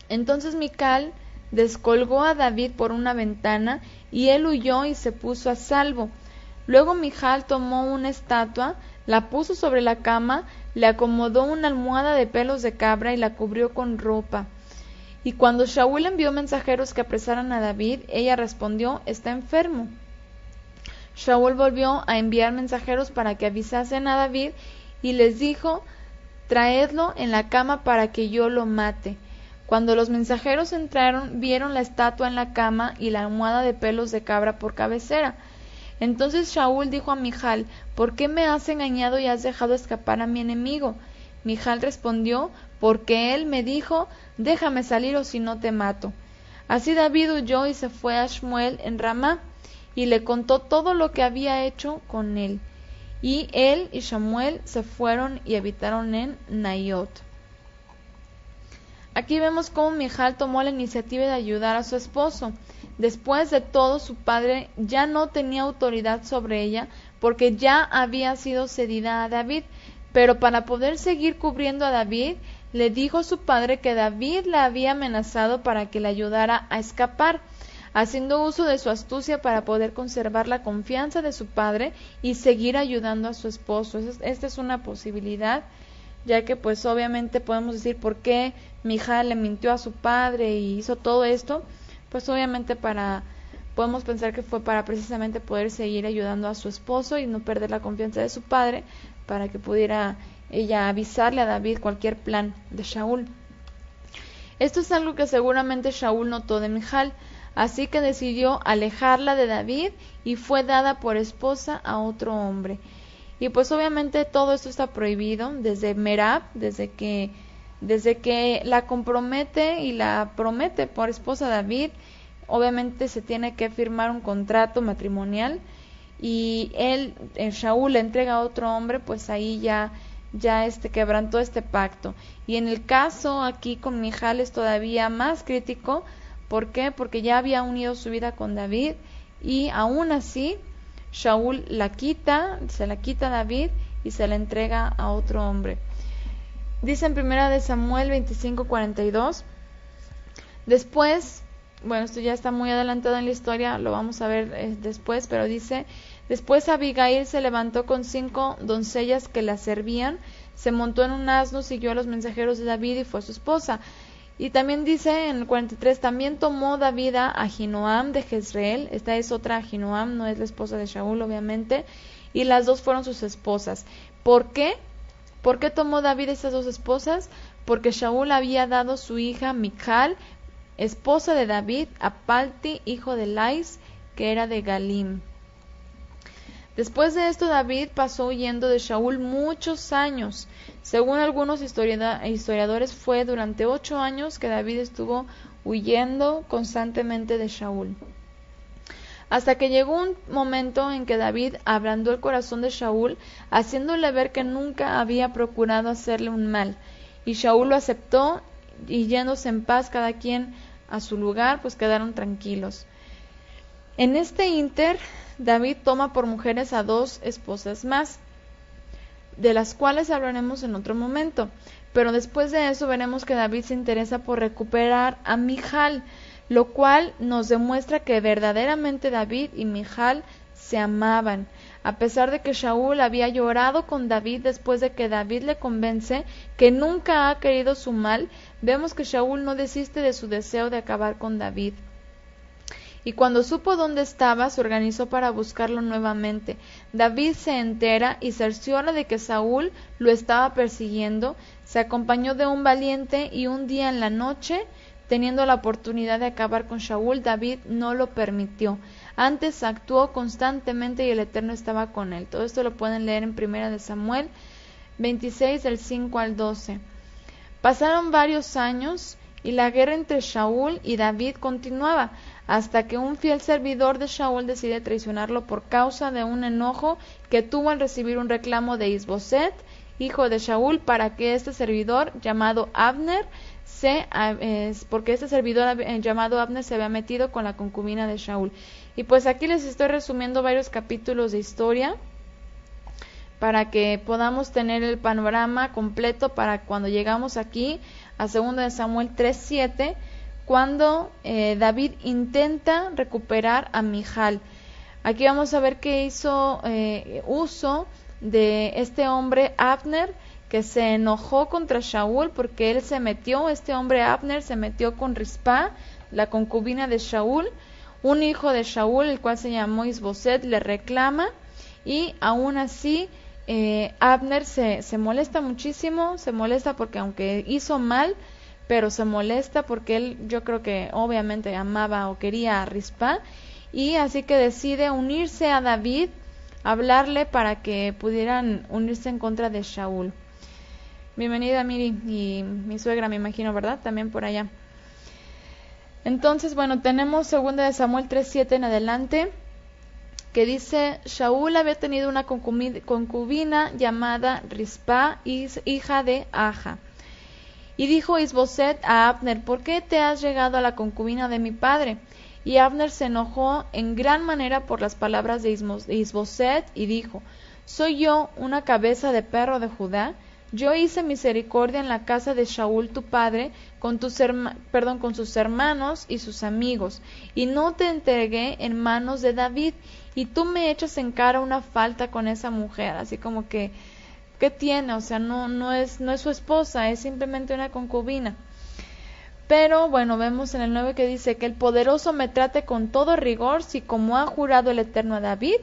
Entonces Mical descolgó a David por una ventana y él huyó y se puso a salvo. Luego Mical tomó una estatua, la puso sobre la cama, le acomodó una almohada de pelos de cabra y la cubrió con ropa. Y cuando Saúl envió mensajeros que apresaran a David, ella respondió: está enfermo. Saúl volvió a enviar mensajeros para que avisasen a David y les dijo: traedlo en la cama para que yo lo mate. Cuando los mensajeros entraron, vieron la estatua en la cama y la almohada de pelos de cabra por cabecera. Entonces Shaul dijo a Mijal: ¿por qué me has engañado y has dejado escapar a mi enemigo? Mijal respondió: porque él me dijo: déjame salir o si no te mato. Así David huyó y se fue a Shmuel en Ramá, y le contó todo lo que había hecho con él. Y él y Shmuel se fueron y habitaron en Naiot. Aquí vemos cómo Mijal tomó la iniciativa de ayudar a su esposo. Después de todo, su padre ya no tenía autoridad sobre ella porque ya había sido cedida a David, pero para poder seguir cubriendo a David, le dijo a su padre que David la había amenazado para que le ayudara a escapar, haciendo uso de su astucia para poder conservar la confianza de su padre y seguir ayudando a su esposo. Esta es una posibilidad, ya que pues obviamente podemos decir por qué Mijal le mintió a su padre y hizo todo esto, pues obviamente podemos pensar que fue para precisamente poder seguir ayudando a su esposo y no perder la confianza de su padre, para que pudiera ella avisarle a David cualquier plan de Shaul. Esto es algo que seguramente Shaul notó de Mijal, así que decidió alejarla de David y fue dada por esposa a otro hombre. Y pues obviamente todo esto está prohibido desde Merab, desde que la compromete y la promete por esposa a David. Obviamente se tiene que firmar un contrato matrimonial y Shaul le entrega a otro hombre, pues ahí ya quebrantó este pacto. Y en el caso aquí con Mijal es todavía más crítico. ¿Por qué? Porque ya había unido su vida con David y aún así Shaul se la quita a David y se la entrega a otro hombre. Dice en 1 Samuel 25:42, después, bueno, esto ya está muy adelantado en la historia, lo vamos a ver después, pero dice: después Abigail se levantó con 5 doncellas que la servían, se montó en un asno, siguió a los mensajeros de David y fue su esposa. Y también dice en el 43, también tomó David a Ahinoam de Jezreel, esta es otra Ahinoam, no es la esposa de Shaul obviamente, y las dos fueron sus esposas. ¿Por qué? ¿Por qué tomó David estas dos esposas? Porque Shaul había dado su hija Michal, esposa de David, a Palti, hijo de Lais, que era de Galim. Después de esto David pasó huyendo de Shaul muchos años. Según algunos historiadores fue durante 8 años que David estuvo huyendo constantemente de Shaul. Hasta que llegó un momento en que David ablandó el corazón de Shaul, haciéndole ver que nunca había procurado hacerle un mal. Y Shaul lo aceptó, y yéndose en paz cada quien a su lugar, pues quedaron tranquilos. En este ínter, David toma por mujeres a 2 esposas más, de las cuales hablaremos en otro momento. Pero después de eso veremos que David se interesa por recuperar a Mijal, lo cual nos demuestra que verdaderamente David y Mijal se amaban. A pesar de que Shaul había llorado con David después de que David le convence que nunca ha querido su mal, vemos que Shaul no desiste de su deseo de acabar con David. Y cuando supo dónde estaba, se organizó para buscarlo nuevamente. David se entera y cerciora de que Saúl lo estaba persiguiendo, se acompañó de un valiente y un día en la noche, teniendo la oportunidad de acabar con Shaul, David no lo permitió. Antes actuó constantemente y el Eterno estaba con él. Todo esto lo pueden leer en 1 Samuel 26, del 5 al 12. Pasaron varios años y la guerra entre Shaul y David continuaba, hasta que un fiel servidor de Shaul decide traicionarlo por causa de un enojo que tuvo al recibir un reclamo de Isboset, hijo de Shaul, para que este servidor llamado Abner se había metido con la concubina de Shaul. Y pues aquí les estoy resumiendo varios capítulos de historia para que podamos tener el panorama completo para cuando llegamos aquí a 2 Samuel 3:7, cuando David intenta recuperar a Mijal. Aquí vamos a ver que hizo uso de este hombre Abner, que se enojó contra Shaul porque este hombre Abner se metió con Rispa, la concubina de Shaul. Un hijo de Shaul, el cual se llamó Isboset, le reclama, y aún así Abner se molesta muchísimo, se molesta porque aunque hizo mal, pero se molesta porque él, yo creo que obviamente amaba o quería a Rispa, y así que decide unirse a David, hablarle para que pudieran unirse en contra de Shaul. Bienvenida Miri y mi suegra, me imagino, ¿verdad? También por allá. Entonces, bueno, tenemos 2 de Samuel 3:7 en adelante, que dice: Shaul había tenido una concubina llamada Rispa, hija de Aja. Y dijo Isboset a Abner: ¿por qué te has llegado a la concubina de mi padre? Y Abner se enojó en gran manera por las palabras de Isboset y dijo: ¿soy yo una cabeza de perro de Judá? Yo hice misericordia en la casa de Shaul tu padre con sus hermanos y sus amigos, y no te entregué en manos de David, y tú me echas en cara una falta con esa mujer. Así como que, ¿qué tiene? O sea, no es su esposa, es simplemente una concubina. Pero bueno, vemos en el 9 que dice: que el poderoso me trate con todo rigor, si como ha jurado el Eterno a David,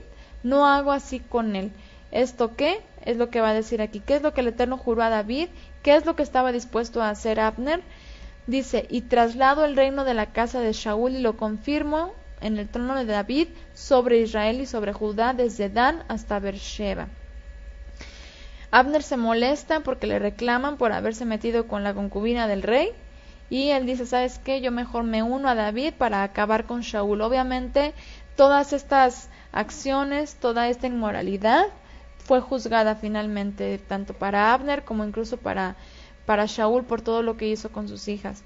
no hago así con él. ¿Esto qué? Es lo que va a decir aquí. ¿Qué es lo que el Eterno juró a David? ¿Qué es lo que estaba dispuesto a hacer Abner? Dice: y traslado el reino de la casa de Shaul y lo confirmo en el trono de David sobre Israel y sobre Judá desde Dan hasta Beersheba. Abner se molesta porque le reclaman por haberse metido con la concubina del rey, y él dice: ¿sabes qué? Yo mejor me uno a David para acabar con Shaul. Obviamente todas estas acciones, toda esta inmoralidad fue juzgada finalmente, tanto para Abner como incluso para Shaul, por todo lo que hizo con sus hijas.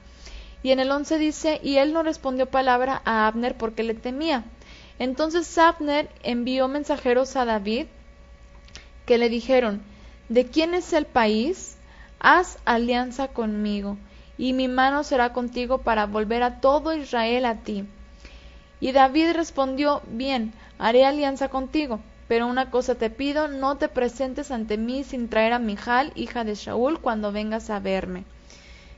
Y en el 11 dice: y él no respondió palabra a Abner porque le temía. Entonces Abner envió mensajeros a David que le dijeron: ¿de quién es el país? Haz alianza conmigo, y mi mano será contigo para volver a todo Israel a ti. Y David respondió: bien, haré alianza contigo, pero una cosa te pido: no te presentes ante mí sin traer a Mijal, hija de Shaul, cuando vengas a verme.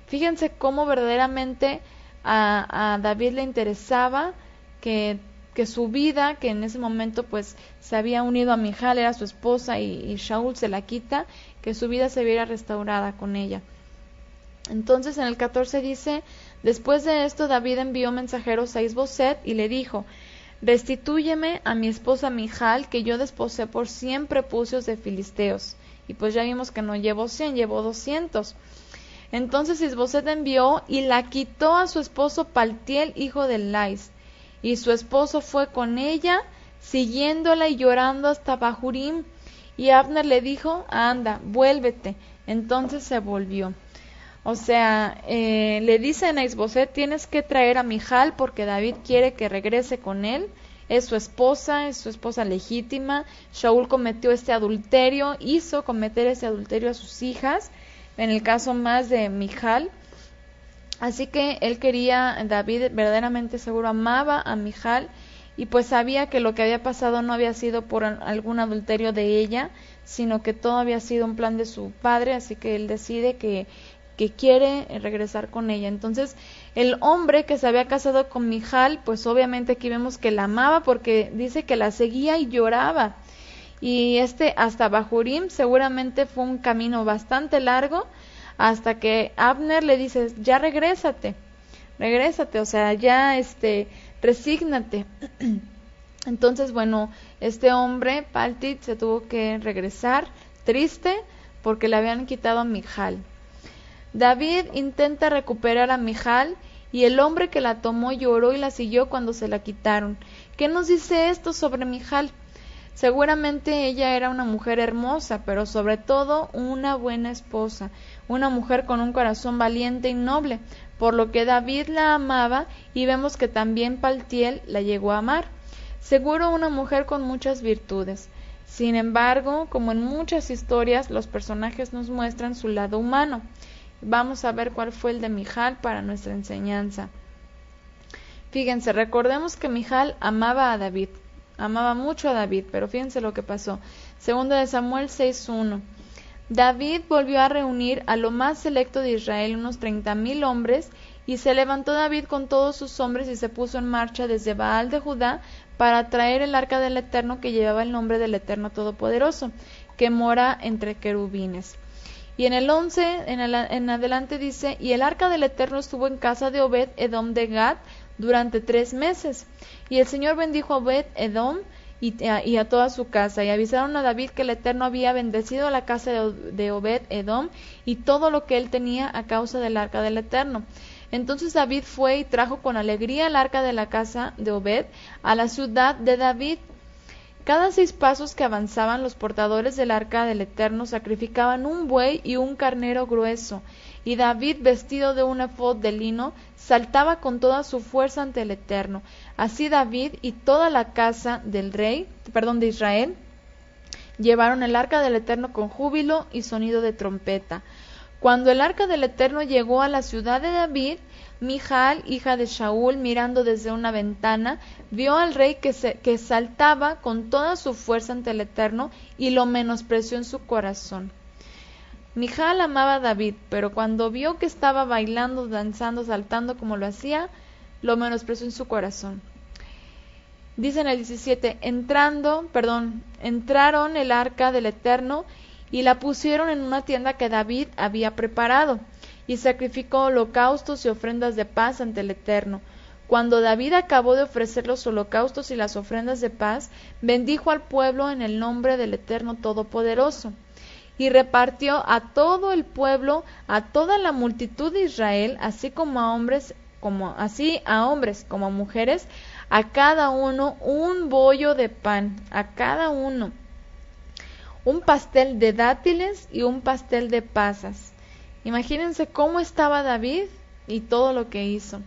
Fíjense cómo verdaderamente a David le interesaba que su vida, que en ese momento pues se había unido a Mijal, era su esposa, y Shaul se la quita, que su vida se viera restaurada con ella. Entonces en el 14 dice: después de esto David envió mensajeros a Isboset y le dijo: restitúyeme a mi esposa Mijal, que yo desposé por 100 prepucios de filisteos. Y pues ya vimos que no llevó 100, llevó 200. Entonces Isboset envió y la quitó a su esposo Paltiel, hijo de Lais. Y su esposo fue con ella, siguiéndola y llorando hasta Bahurim. Y Abner le dijo: anda, vuélvete. Entonces se volvió. O sea, le dicen a Isboset: tienes que traer a Mijal porque David quiere que regrese con él. Es su esposa legítima. Shaul cometió este adulterio, hizo cometer ese adulterio a sus hijas, en el caso más de Mijal. Así que él quería, David verdaderamente seguro amaba a Mijal, y pues sabía que lo que había pasado no había sido por algún adulterio de ella, sino que todo había sido un plan de su padre. Así que él decide que quiere regresar con ella. Entonces el hombre que se había casado con Mijal, pues obviamente aquí vemos que la amaba, porque dice que la seguía y lloraba. Y hasta Bahurim seguramente fue un camino bastante largo, hasta que Abner le dice: ya regrésate, o sea, ya resígnate. Entonces, bueno, este hombre, Paltit, se tuvo que regresar triste porque le habían quitado a Mijal. David intenta recuperar a Mijal, y el hombre que la tomó lloró y la siguió cuando se la quitaron. ¿Qué nos dice esto sobre Mijal? Seguramente ella era una mujer hermosa, pero sobre todo una buena esposa, una mujer con un corazón valiente y noble, por lo que David la amaba, y vemos que también Paltiel la llegó a amar. Seguro una mujer con muchas virtudes. Sin embargo, como en muchas historias, los personajes nos muestran su lado humano. Vamos a ver cuál fue el de Mijal para nuestra enseñanza. Fíjense, recordemos que Mijal amaba a David, amaba mucho a David, pero fíjense lo que pasó. 2 de Samuel 6:1. David volvió a reunir a lo más selecto de Israel, unos 30,000 hombres, y se levantó David con todos sus hombres y se puso en marcha desde Baal de Judá para traer el arca del Eterno, que llevaba el nombre del Eterno Todopoderoso, que mora entre querubines. Y en el 11 en adelante dice: y el arca del Eterno estuvo en casa de Obed Edom de Gad, durante 3 meses. Y el Señor bendijo a Obed-Edom y a toda su casa, y avisaron a David que el Eterno había bendecido la casa de Obed-Edom y todo lo que él tenía a causa del arca del Eterno. Entonces David fue y trajo con alegría el arca de la casa de Obed a la ciudad de David. Cada 6 pasos que avanzaban, los portadores del arca del Eterno sacrificaban un buey y un carnero grueso, y David, vestido de un efod de lino, saltaba con toda su fuerza ante el Eterno. Así David y toda la casa de Israel llevaron el arca del Eterno con júbilo y sonido de trompeta. Cuando el arca del Eterno llegó a la ciudad de David, Mijal, hija de Shaul, mirando desde una ventana, vio al rey que saltaba con toda su fuerza ante el Eterno y lo menospreció en su corazón. Mijal amaba a David, pero cuando vio que estaba bailando, danzando, saltando como lo hacía, lo menospreció en su corazón. Dice en el 17, entraron el arca del Eterno y la pusieron en una tienda que David había preparado, y sacrificó holocaustos y ofrendas de paz ante el Eterno. Cuando David acabó de ofrecer los holocaustos y las ofrendas de paz, bendijo al pueblo en el nombre del Eterno Todopoderoso, y repartió a todo el pueblo, a toda la multitud de Israel, así a hombres como a mujeres, a cada uno un bollo de pan, a cada uno un pastel de dátiles y un pastel de pasas. Imagínense cómo estaba David y todo lo que hizo.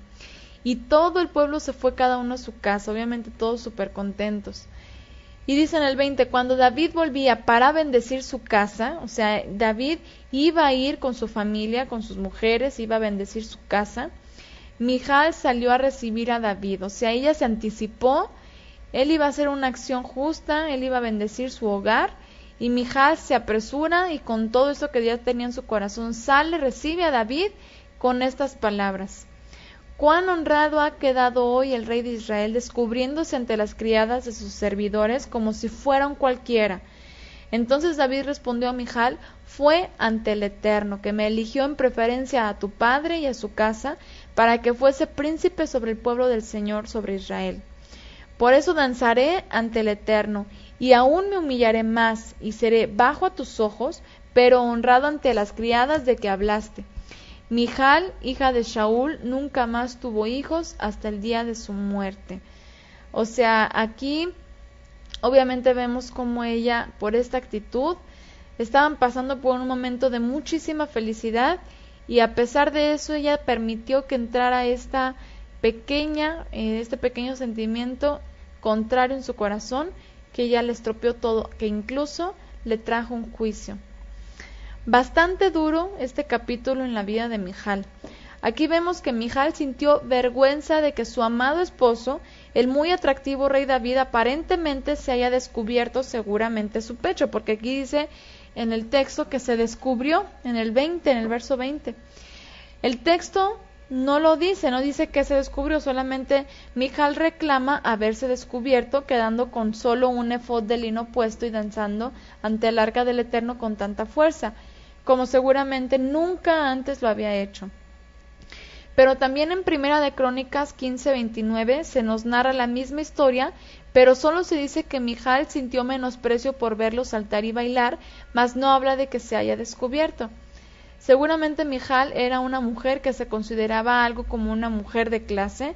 Y todo el pueblo se fue cada uno a su casa, obviamente todos súper contentos. Y dice en el 20, cuando David volvía para bendecir su casa, o sea, David iba a ir con su familia, con sus mujeres, iba a bendecir su casa, Mijal salió a recibir a David, o sea, ella se anticipó, él iba a hacer una acción justa, él iba a bendecir su hogar, y Mijal se apresura y con todo eso que ya tenía en su corazón sale, recibe a David con estas palabras: cuán honrado ha quedado hoy el rey de Israel, descubriéndose ante las criadas de sus servidores como si fuera un cualquiera. Entonces David respondió a Mijal: fue ante el Eterno, que me eligió en preferencia a tu padre y a su casa, para que fuese príncipe sobre el pueblo del Señor, sobre Israel. Por eso danzaré ante el Eterno, y aún me humillaré más, y seré bajo a tus ojos, pero honrado ante las criadas de que hablaste. Mijal, hija de Shaul, nunca más tuvo hijos hasta el día de su muerte. O sea, aquí obviamente vemos cómo ella, por esta actitud, estaban pasando por un momento de muchísima felicidad, y a pesar de eso ella permitió que entrara este pequeño sentimiento contrario en su corazón, que ya le estropeó todo, que incluso le trajo un juicio. Bastante duro este capítulo en la vida de Mijal. Aquí vemos que Mijal sintió vergüenza de que su amado esposo, el muy atractivo rey David, aparentemente se haya descubierto seguramente su pecho, porque aquí dice en el texto que se descubrió en el verso 20. El texto no lo dice, no dice que se descubrió, solamente Mijal reclama haberse descubierto, quedando con solo un efod de lino puesto y danzando ante el arca del Eterno con tanta fuerza, como seguramente nunca antes lo había hecho. Pero también en Primera de Crónicas 15:29 se nos narra la misma historia, pero solo se dice que Mijal sintió menosprecio por verlo saltar y bailar, mas no habla de que se haya descubierto. Seguramente Mijal era una mujer que se consideraba algo como una mujer de clase,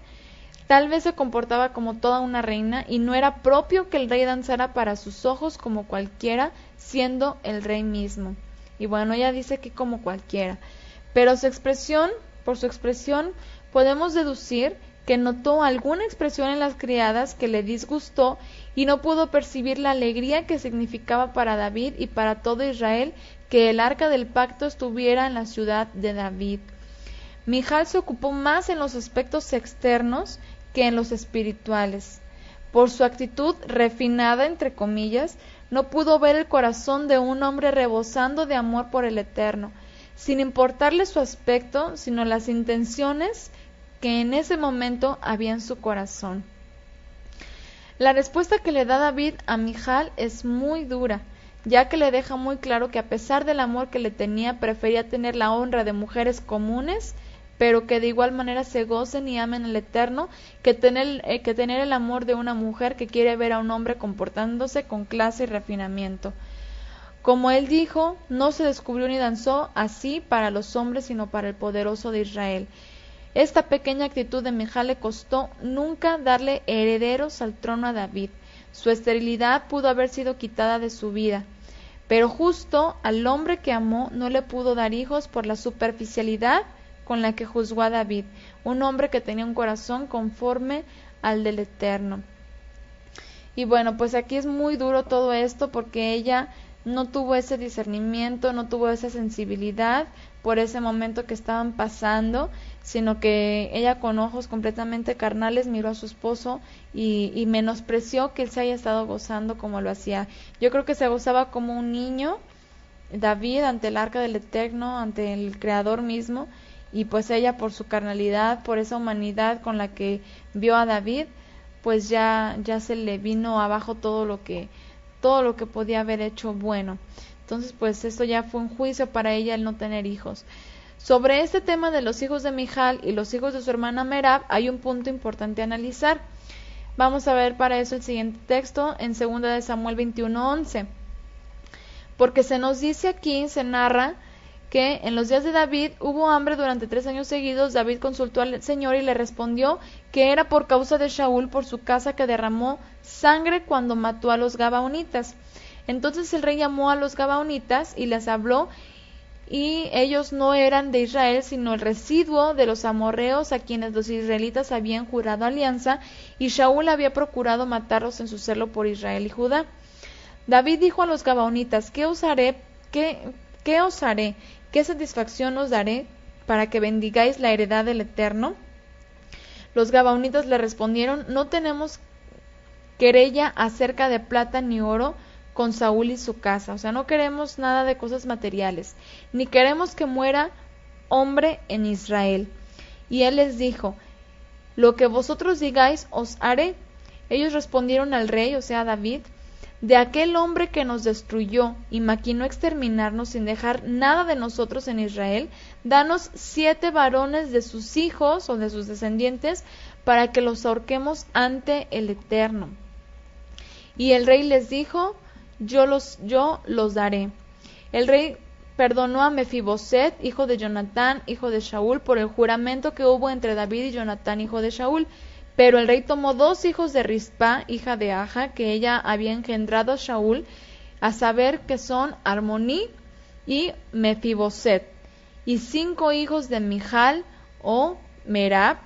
tal vez se comportaba como toda una reina, y no era propio que el rey danzara para sus ojos como cualquiera, siendo el rey mismo. Y bueno, ella dice que como cualquiera, pero por su expresión podemos deducir que notó alguna expresión en las criadas que le disgustó y no pudo percibir la alegría que significaba para David y para todo Israel que el arca del pacto estuviera en la ciudad de David. Mijal se ocupó más en los aspectos externos que en los espirituales. Por su actitud refinada, entre comillas, no pudo ver el corazón de un hombre rebosando de amor por el Eterno, sin importarle su aspecto, sino las intenciones que en ese momento había en su corazón. La respuesta que le da David a Mijal es muy dura, ya que le deja muy claro que a pesar del amor que le tenía, prefería tener la honra de mujeres comunes pero que de igual manera se gocen y amen al Eterno, que tener el amor de una mujer que quiere ver a un hombre comportándose con clase y refinamiento. Como él dijo, no se descubrió ni danzó así para los hombres, sino para el poderoso de Israel. Esta pequeña actitud de Mijal le costó nunca darle herederos al trono a David. Su esterilidad pudo haber sido quitada de su vida, pero justo al hombre que amó no le pudo dar hijos por la superficialidad con la que juzgó a David, un hombre que tenía un corazón conforme al del Eterno. Y bueno, pues aquí es muy duro todo esto porque ella no tuvo ese discernimiento, no tuvo esa sensibilidad por ese momento que estaban pasando, sino que ella con ojos completamente carnales miró a su esposo y menospreció que él se haya estado gozando como lo hacía. Yo creo que se gozaba como un niño, David, ante el arca del Eterno, ante el Creador mismo, y pues ella por su carnalidad, por esa humanidad con la que vio a David, pues ya se le vino abajo todo lo que podía haber hecho bueno. Entonces pues esto ya fue un juicio para ella el no tener hijos. Sobre este tema de los hijos de Mijal y los hijos de su hermana Merab hay un punto importante a analizar. Vamos a ver para eso el siguiente texto en 2 de Samuel 21:11, porque se nos dice aquí, se narra que en los días de David hubo hambre durante 3 años seguidos. David consultó al Señor y le respondió que era por causa de Shaul, por su casa, que derramó sangre cuando mató a los gabaonitas. Entonces el rey llamó a los gabaonitas y les habló, y ellos no eran de Israel, sino el residuo de los amorreos a quienes los israelitas habían jurado alianza, y Shaul había procurado matarlos en su celo por Israel y Judá. David dijo a los gabaonitas: ¿Qué os haré? ¿Qué satisfacción os daré para que bendigáis la heredad del Eterno? Los gabaonitas le respondieron: No tenemos querella acerca de plata ni oro con Saúl y su casa, o sea, no queremos nada de cosas materiales, ni queremos que muera hombre en Israel. Y él les dijo: Lo que vosotros digáis os haré. Ellos respondieron al rey, o sea, a David: De aquel hombre que nos destruyó y maquinó exterminarnos sin dejar nada de nosotros en Israel, danos 7 varones de sus hijos o de sus descendientes para que los ahorquemos ante el Eterno. Y el rey les dijo: yo los daré. El rey perdonó a Mefiboset, hijo de Jonatán, hijo de Shaul, por el juramento que hubo entre David y Jonatán, hijo de Shaul. Pero el rey tomó 2 hijos de Rispa, hija de Aja, que ella había engendrado a Shaul, a saber que son Armoní y Mefiboset, y 5 hijos de Mijal o Merab,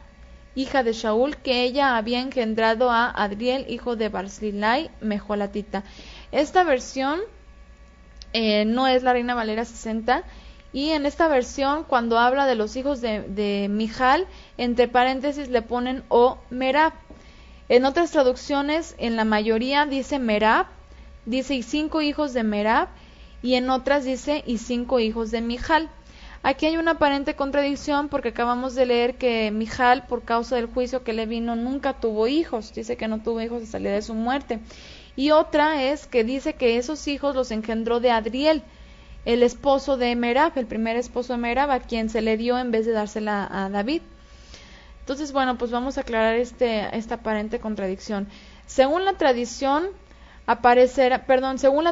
hija de Shaul, que ella había engendrado a Adriel, hijo de Barzilai, Mejolatita. Esta versión no es la Reina Valera 60, y en esta versión, cuando habla de los hijos de Mijal, entre paréntesis le ponen o Merab. En otras traducciones, en la mayoría dice Merab, dice y 5 hijos de Merab, y en otras dice y 5 hijos de Mijal. Aquí hay una aparente contradicción porque acabamos de leer que Mijal, por causa del juicio que le vino, nunca tuvo hijos. Dice que no tuvo hijos hasta el día de su muerte. Y otra es que dice que esos hijos los engendró de Adriel, el esposo de Merab, el primer esposo de Merab, a quien se le dio en vez de dársela a David. Entonces, bueno, pues vamos a aclarar esta aparente contradicción. Según la tradición, según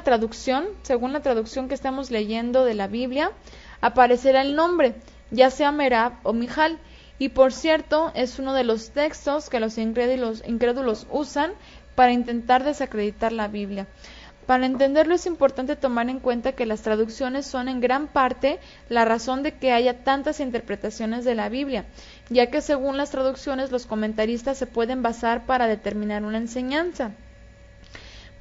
la traducción que estamos leyendo de la Biblia, aparecerá el nombre, ya sea Merab o Mijal. Y por cierto, es uno de los textos que los incrédulos usan para intentar desacreditar la Biblia. Para entenderlo es importante tomar en cuenta que las traducciones son en gran parte la razón de que haya tantas interpretaciones de la Biblia, ya que según las traducciones los comentaristas se pueden basar para determinar una enseñanza.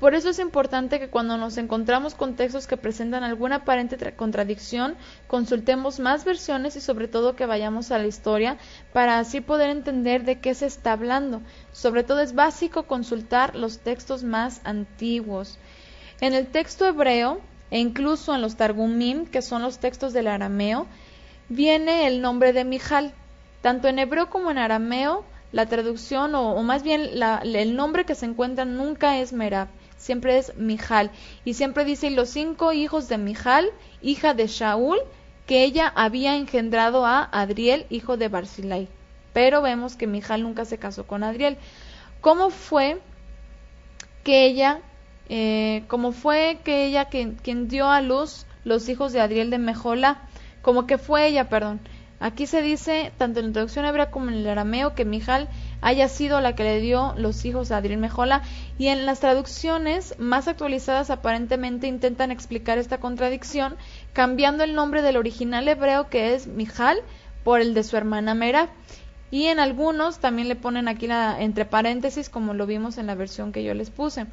Por eso es importante que cuando nos encontramos con textos que presentan alguna aparente contradicción, consultemos más versiones y sobre todo que vayamos a la historia para así poder entender de qué se está hablando. Sobre todo es básico consultar los textos más antiguos. En el texto hebreo e incluso en los Targumim, que son los textos del arameo, viene el nombre de Mijal. Tanto en hebreo como en arameo, la traducción o más bien el nombre que se encuentra nunca es Merab, siempre es Mijal. Y siempre dice: los 5 hijos de Mijal, hija de Shaul, que ella había engendrado a Adriel, hijo de Barzillai. Pero vemos que Mijal nunca se casó con Adriel. ¿Cómo fue que ella quien dio a luz los hijos de Adriel de Mejola? Como que fue ella, perdón. Aquí se dice, tanto en la traducción hebrea como en el arameo, que Mijal haya sido la que le dio los hijos a Adriel Mejola, y en las traducciones más actualizadas aparentemente intentan explicar esta contradicción, cambiando el nombre del original hebreo, que es Mijal, por el de su hermana Merab. Y en algunos también le ponen aquí entre paréntesis, como lo vimos en la versión que yo les puse.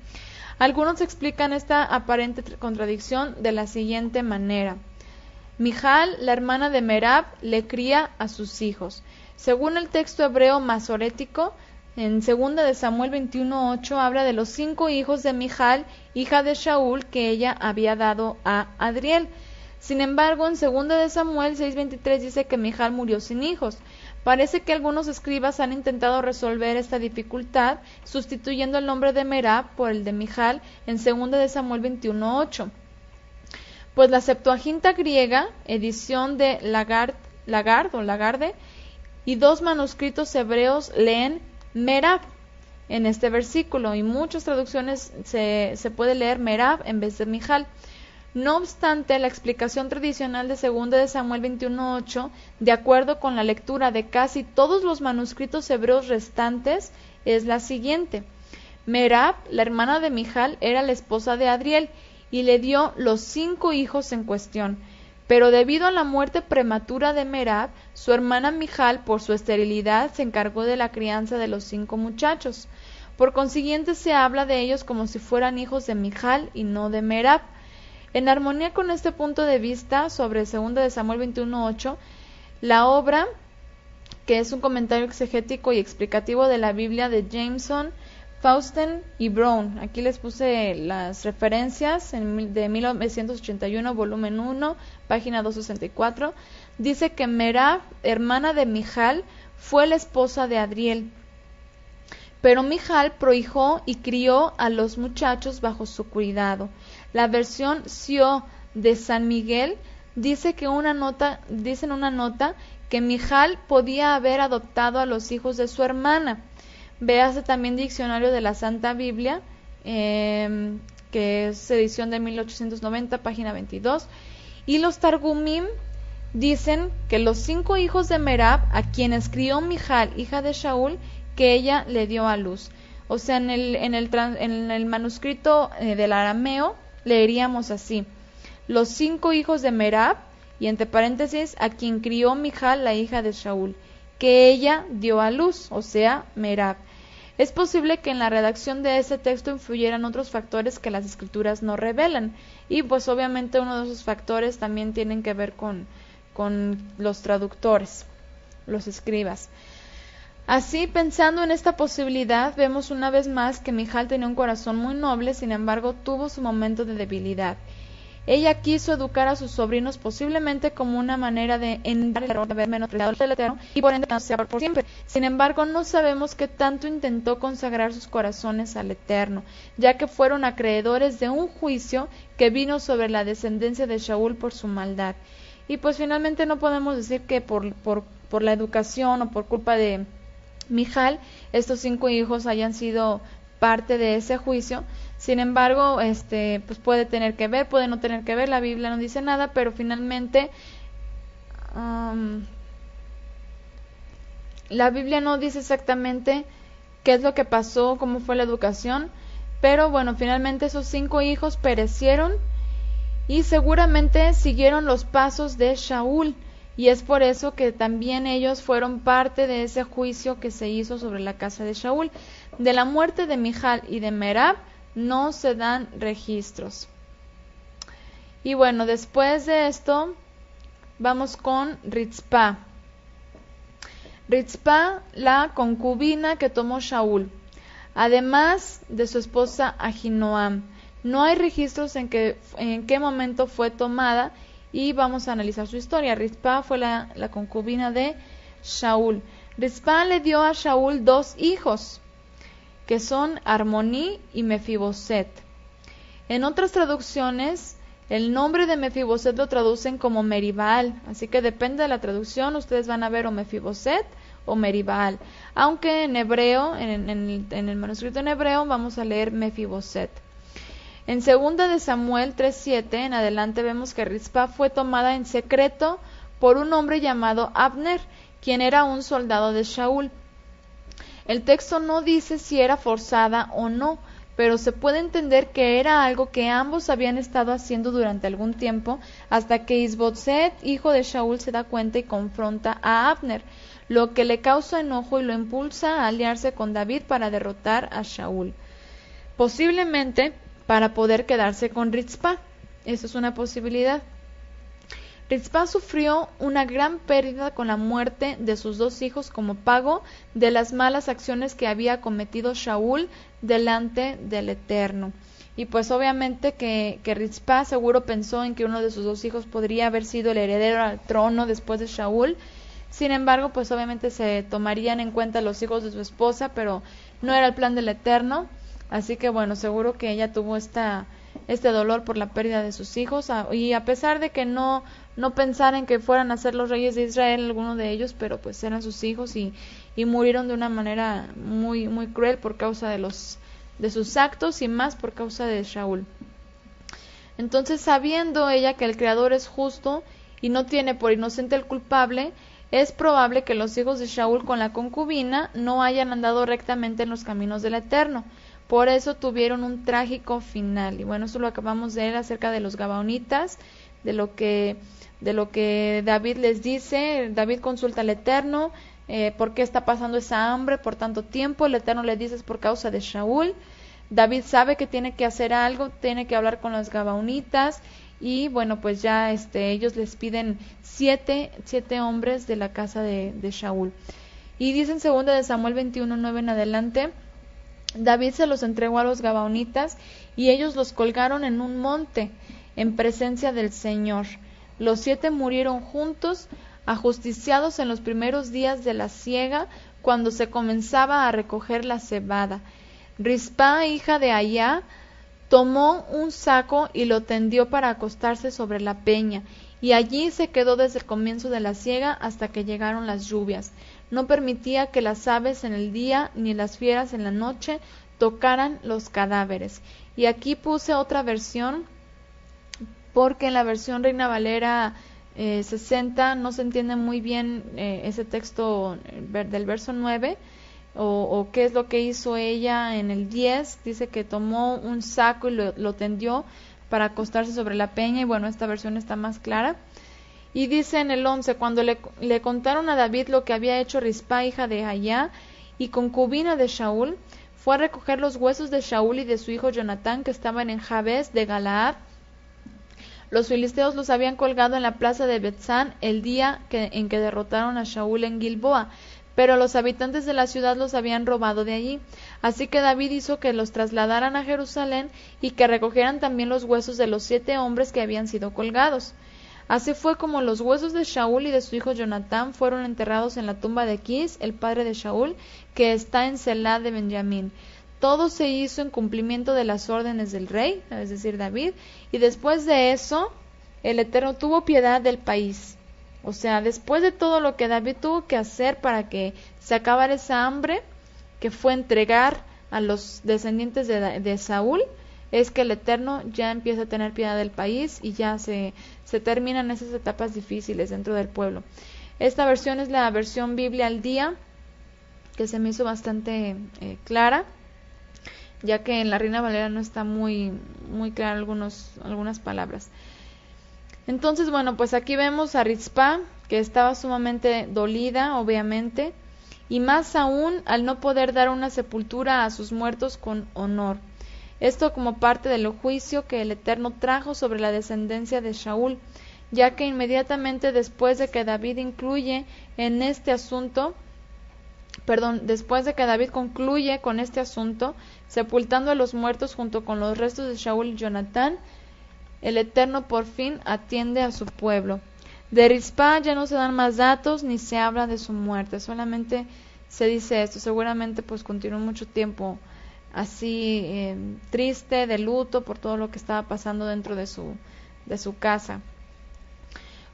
Algunos explican esta aparente contradicción de la siguiente manera. Mijal, la hermana de Merab, le cría a sus hijos. Según el texto hebreo masorético, en 2 de Samuel 21:8 habla de los 5 hijos de Mijal, hija de Shaul, que ella había dado a Adriel. Sin embargo, en 2 de Samuel 6:23 dice que Mijal murió sin hijos. Parece que algunos escribas han intentado resolver esta dificultad sustituyendo el nombre de Merab por el de Mijal en 2 de Samuel 21:8. Pues la Septuaginta griega, edición de Lagarde, y 2 manuscritos hebreos leen Merab en este versículo, y muchas traducciones se puede leer Merab en vez de Mijal. No obstante, la explicación tradicional de 2 de Samuel 21:8, de acuerdo con la lectura de casi todos los manuscritos hebreos restantes, es la siguiente. Merab, la hermana de Mijal, era la esposa de Adriel, y le dio los 5 hijos en cuestión. Pero debido a la muerte prematura de Merab, su hermana Mijal, por su esterilidad, se encargó de la crianza de los 5 muchachos. Por consiguiente, se habla de ellos como si fueran hijos de Mijal y no de Merab. En armonía con este punto de vista sobre 2 de Samuel 21:8, la obra, que es un comentario exegético y explicativo de la Biblia de Jameson, Fausten y Brown, aquí les puse las referencias, de 1981, volumen 1, página 264, dice que Merab, hermana de Mijal, fue la esposa de Adriel. Pero Mijal prohijó y crió a los muchachos bajo su cuidado. La versión Sio de San Miguel dice en una nota que Mijal podía haber adoptado a los hijos de su hermana. Véase también Diccionario de la Santa Biblia, que es edición de 1890, página 22. Y los Targumim dicen que los 5 hijos de Merab, a quienes crió Mijal, hija de Shaul, que ella le dio a luz. O sea, en el manuscrito del arameo leeríamos así: los 5 hijos de Merab, y entre paréntesis, a quien crió Mijal, la hija de Shaul, que ella dio a luz, o sea, Merab. Es posible que en la redacción de ese texto influyeran otros factores que las escrituras no revelan, y pues obviamente uno de esos factores también tienen que ver con los traductores, los escribas. Así, pensando en esta posibilidad, vemos una vez más que Mijal tenía un corazón muy noble, sin embargo tuvo su momento de debilidad. Ella quiso educar a sus sobrinos posiblemente como una manera de enmendar el error de haber menospreciado el Eterno y por ende denunciar por siempre. Sin embargo, no sabemos qué tanto intentó consagrar sus corazones al Eterno, ya que fueron acreedores de un juicio que vino sobre la descendencia de Shaul por su maldad. Y pues finalmente no podemos decir que por la educación o por culpa de Mijal estos 5 hijos hayan sido parte de ese juicio. Sin embargo, pues puede tener que ver, puede no tener que ver, la Biblia no dice nada, pero finalmente la Biblia no dice exactamente qué es lo que pasó, cómo fue la educación, pero bueno, finalmente esos 5 hijos perecieron y seguramente siguieron los pasos de Shaul, y es por eso que también ellos fueron parte de ese juicio que se hizo sobre la casa de Shaul. De la muerte de Mijal y de Merab no se dan registros. Y bueno, después de esto vamos con Rizpah. Rizpah, la concubina que tomó Shaul, además de su esposa Ahinoam. No hay registros en qué momento fue tomada, y vamos a analizar su historia. Rizpah fue la concubina de Shaul. Rizpah le dio a Shaul 2 hijos, que son Armoní y Mefiboset. En otras traducciones El nombre de Mefiboset lo traducen como Meribal, así que depende de la traducción, ustedes van a ver o Mefiboset o Meribal, aunque en hebreo, en el manuscrito en hebreo, vamos a leer Mefiboset. En 2 de Samuel 3:7 en adelante vemos que Rispa fue tomada en secreto por un hombre llamado Abner, quien era un soldado de Shaul. El texto no dice si era forzada o no, pero se puede entender que era algo que ambos habían estado haciendo durante algún tiempo, hasta que Isboset, hijo de Shaul, se da cuenta y confronta a Abner, lo que le causa enojo y lo impulsa a aliarse con David para derrotar a Shaul, posiblemente para poder quedarse con Rizpah. Eso es una posibilidad. Rizpah sufrió una gran pérdida con la muerte de sus 2 hijos como pago de las malas acciones que había cometido Shaul delante del Eterno. Y pues obviamente que Rizpah seguro pensó en que uno de sus 2 hijos podría haber sido el heredero al trono después de Shaul. Sin embargo, pues obviamente se tomarían en cuenta los hijos de su esposa, pero no era el plan del Eterno. Así que bueno, seguro que ella tuvo este dolor por la pérdida de sus hijos, y a pesar de que no pensaran que fueran a ser los reyes de Israel alguno de ellos, pero pues eran sus hijos y murieron de una manera muy muy cruel por causa de sus actos y más por causa de Shaul. Entonces, sabiendo ella que el Creador es justo y no tiene por inocente al culpable, es probable que los hijos de Shaul con la concubina no hayan andado rectamente en los caminos del Eterno. Por eso tuvieron un trágico final. Y bueno, eso lo acabamos de ver acerca de los gabaonitas, de lo que David les dice. David consulta al Eterno, ¿por qué está pasando esa hambre por tanto tiempo? El Eterno le dice es por causa de Shaul. David sabe que tiene que hacer algo, tiene que hablar con los gabaonitas, y bueno, pues ya ellos les piden siete hombres de la casa de Shaul. Y dice en 2 de Samuel 21:9 en adelante, David se los entregó a los gabaonitas y ellos los colgaron en un monte en presencia del Señor. Los 7 murieron juntos, ajusticiados en los primeros días de la siega, cuando se comenzaba a recoger la cebada. Rizpah, hija de Aiah, tomó un saco y lo tendió para acostarse sobre la peña, y allí se quedó desde el comienzo de la siega hasta que llegaron las lluvias. No permitía que las aves en el día ni las fieras en la noche tocaran los cadáveres. Y aquí puse otra versión, porque en la versión Reina Valera 60 no se entiende muy bien ese texto del verso 9, o qué es lo que hizo ella en el 10. Dice que tomó un saco y lo tendió para acostarse sobre la peña, y bueno, esta versión está más clara. Y dice en el 11, cuando le contaron a David lo que había hecho Rizpah, hija de Aiah y concubina de Shaul, fue a recoger los huesos de Shaul y de su hijo Jonatán, que estaban en Jabes de Galaad. Los filisteos los habían colgado en la plaza de Betzán el día en que derrotaron a Shaul en Gilboa, pero los habitantes de la ciudad los habían robado de allí. Así que David hizo que los trasladaran a Jerusalén y que recogieran también los huesos de los 7 hombres que habían sido colgados. Así fue como los huesos de Shaul y de su hijo Jonatán fueron enterrados en la tumba de Quis, el padre de Shaul, que está en Selá de Benjamín. Todo se hizo en cumplimiento de las órdenes del rey, es decir, David, y después de eso, el Eterno tuvo piedad del país. O sea, después de todo lo que David tuvo que hacer para que se acabara esa hambre, que fue entregar a los descendientes de Saúl, es que el Eterno ya empieza a tener piedad del país y ya se terminan esas etapas difíciles dentro del pueblo. Esta versión es la versión Biblia al día, que se me hizo bastante clara, ya que en la Reina Valera no está muy clara algunas palabras. Entonces, bueno, pues aquí vemos a Rizpah, que estaba sumamente dolida, obviamente, y más aún al no poder dar una sepultura a sus muertos con honor. Esto como parte del juicio que el Eterno trajo sobre la descendencia de Shaul, ya que inmediatamente después de que David concluye con este asunto, sepultando a los muertos junto con los restos de Shaul y Jonatán, el Eterno por fin atiende a su pueblo. De Rizpah ya no se dan más datos ni se habla de su muerte, solamente se dice esto. Seguramente pues continuó mucho tiempo así triste, de luto por todo lo que estaba pasando dentro de de su casa.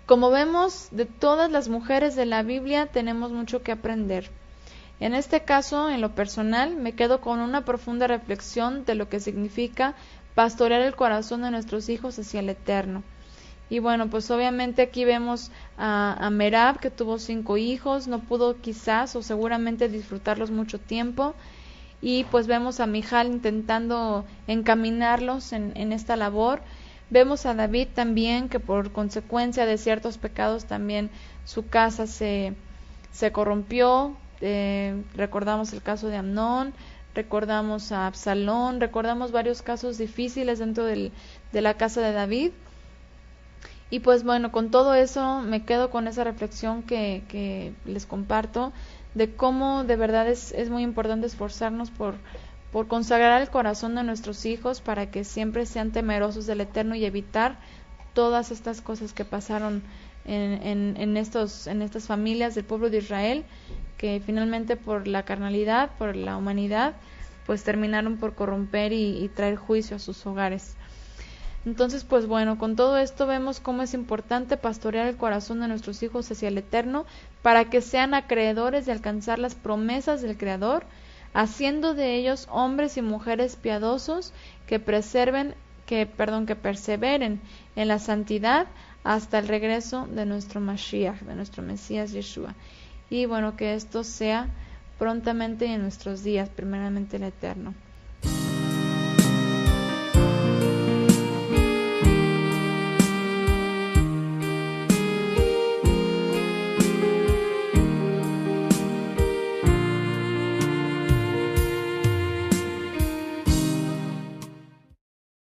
Como vemos, de todas las mujeres de la Biblia tenemos mucho que aprender. En este caso, en lo personal, me quedo con una profunda reflexión de lo que significa pastorear el corazón de nuestros hijos hacia el Eterno. Y bueno, pues obviamente aquí vemos a Merab, que tuvo 5 hijos, no pudo quizás o seguramente disfrutarlos mucho tiempo, y pues vemos a Mijal intentando encaminarlos en esta labor. Vemos a David también, que por consecuencia de ciertos pecados también su casa se corrompió. Recordamos el caso de Amnón, recordamos a Absalón, recordamos varios casos difíciles dentro de la casa de David. Y pues bueno, con todo eso me quedo con esa reflexión que les comparto, de cómo de verdad es muy importante esforzarnos por consagrar el corazón de nuestros hijos para que siempre sean temerosos del Eterno y evitar todas estas cosas que pasaron en estas familias del pueblo de Israel, que finalmente por la carnalidad, por la humanidad, pues terminaron por corromper y traer juicio a sus hogares. Entonces, pues bueno, con todo esto vemos cómo es importante pastorear el corazón de nuestros hijos hacia el Eterno para que sean acreedores de alcanzar las promesas del Creador, haciendo de ellos hombres y mujeres piadosos que perseveren en la santidad hasta el regreso de nuestro Mashiach, de nuestro Mesías Yeshua. Y bueno, que esto sea prontamente en nuestros días, primeramente el Eterno.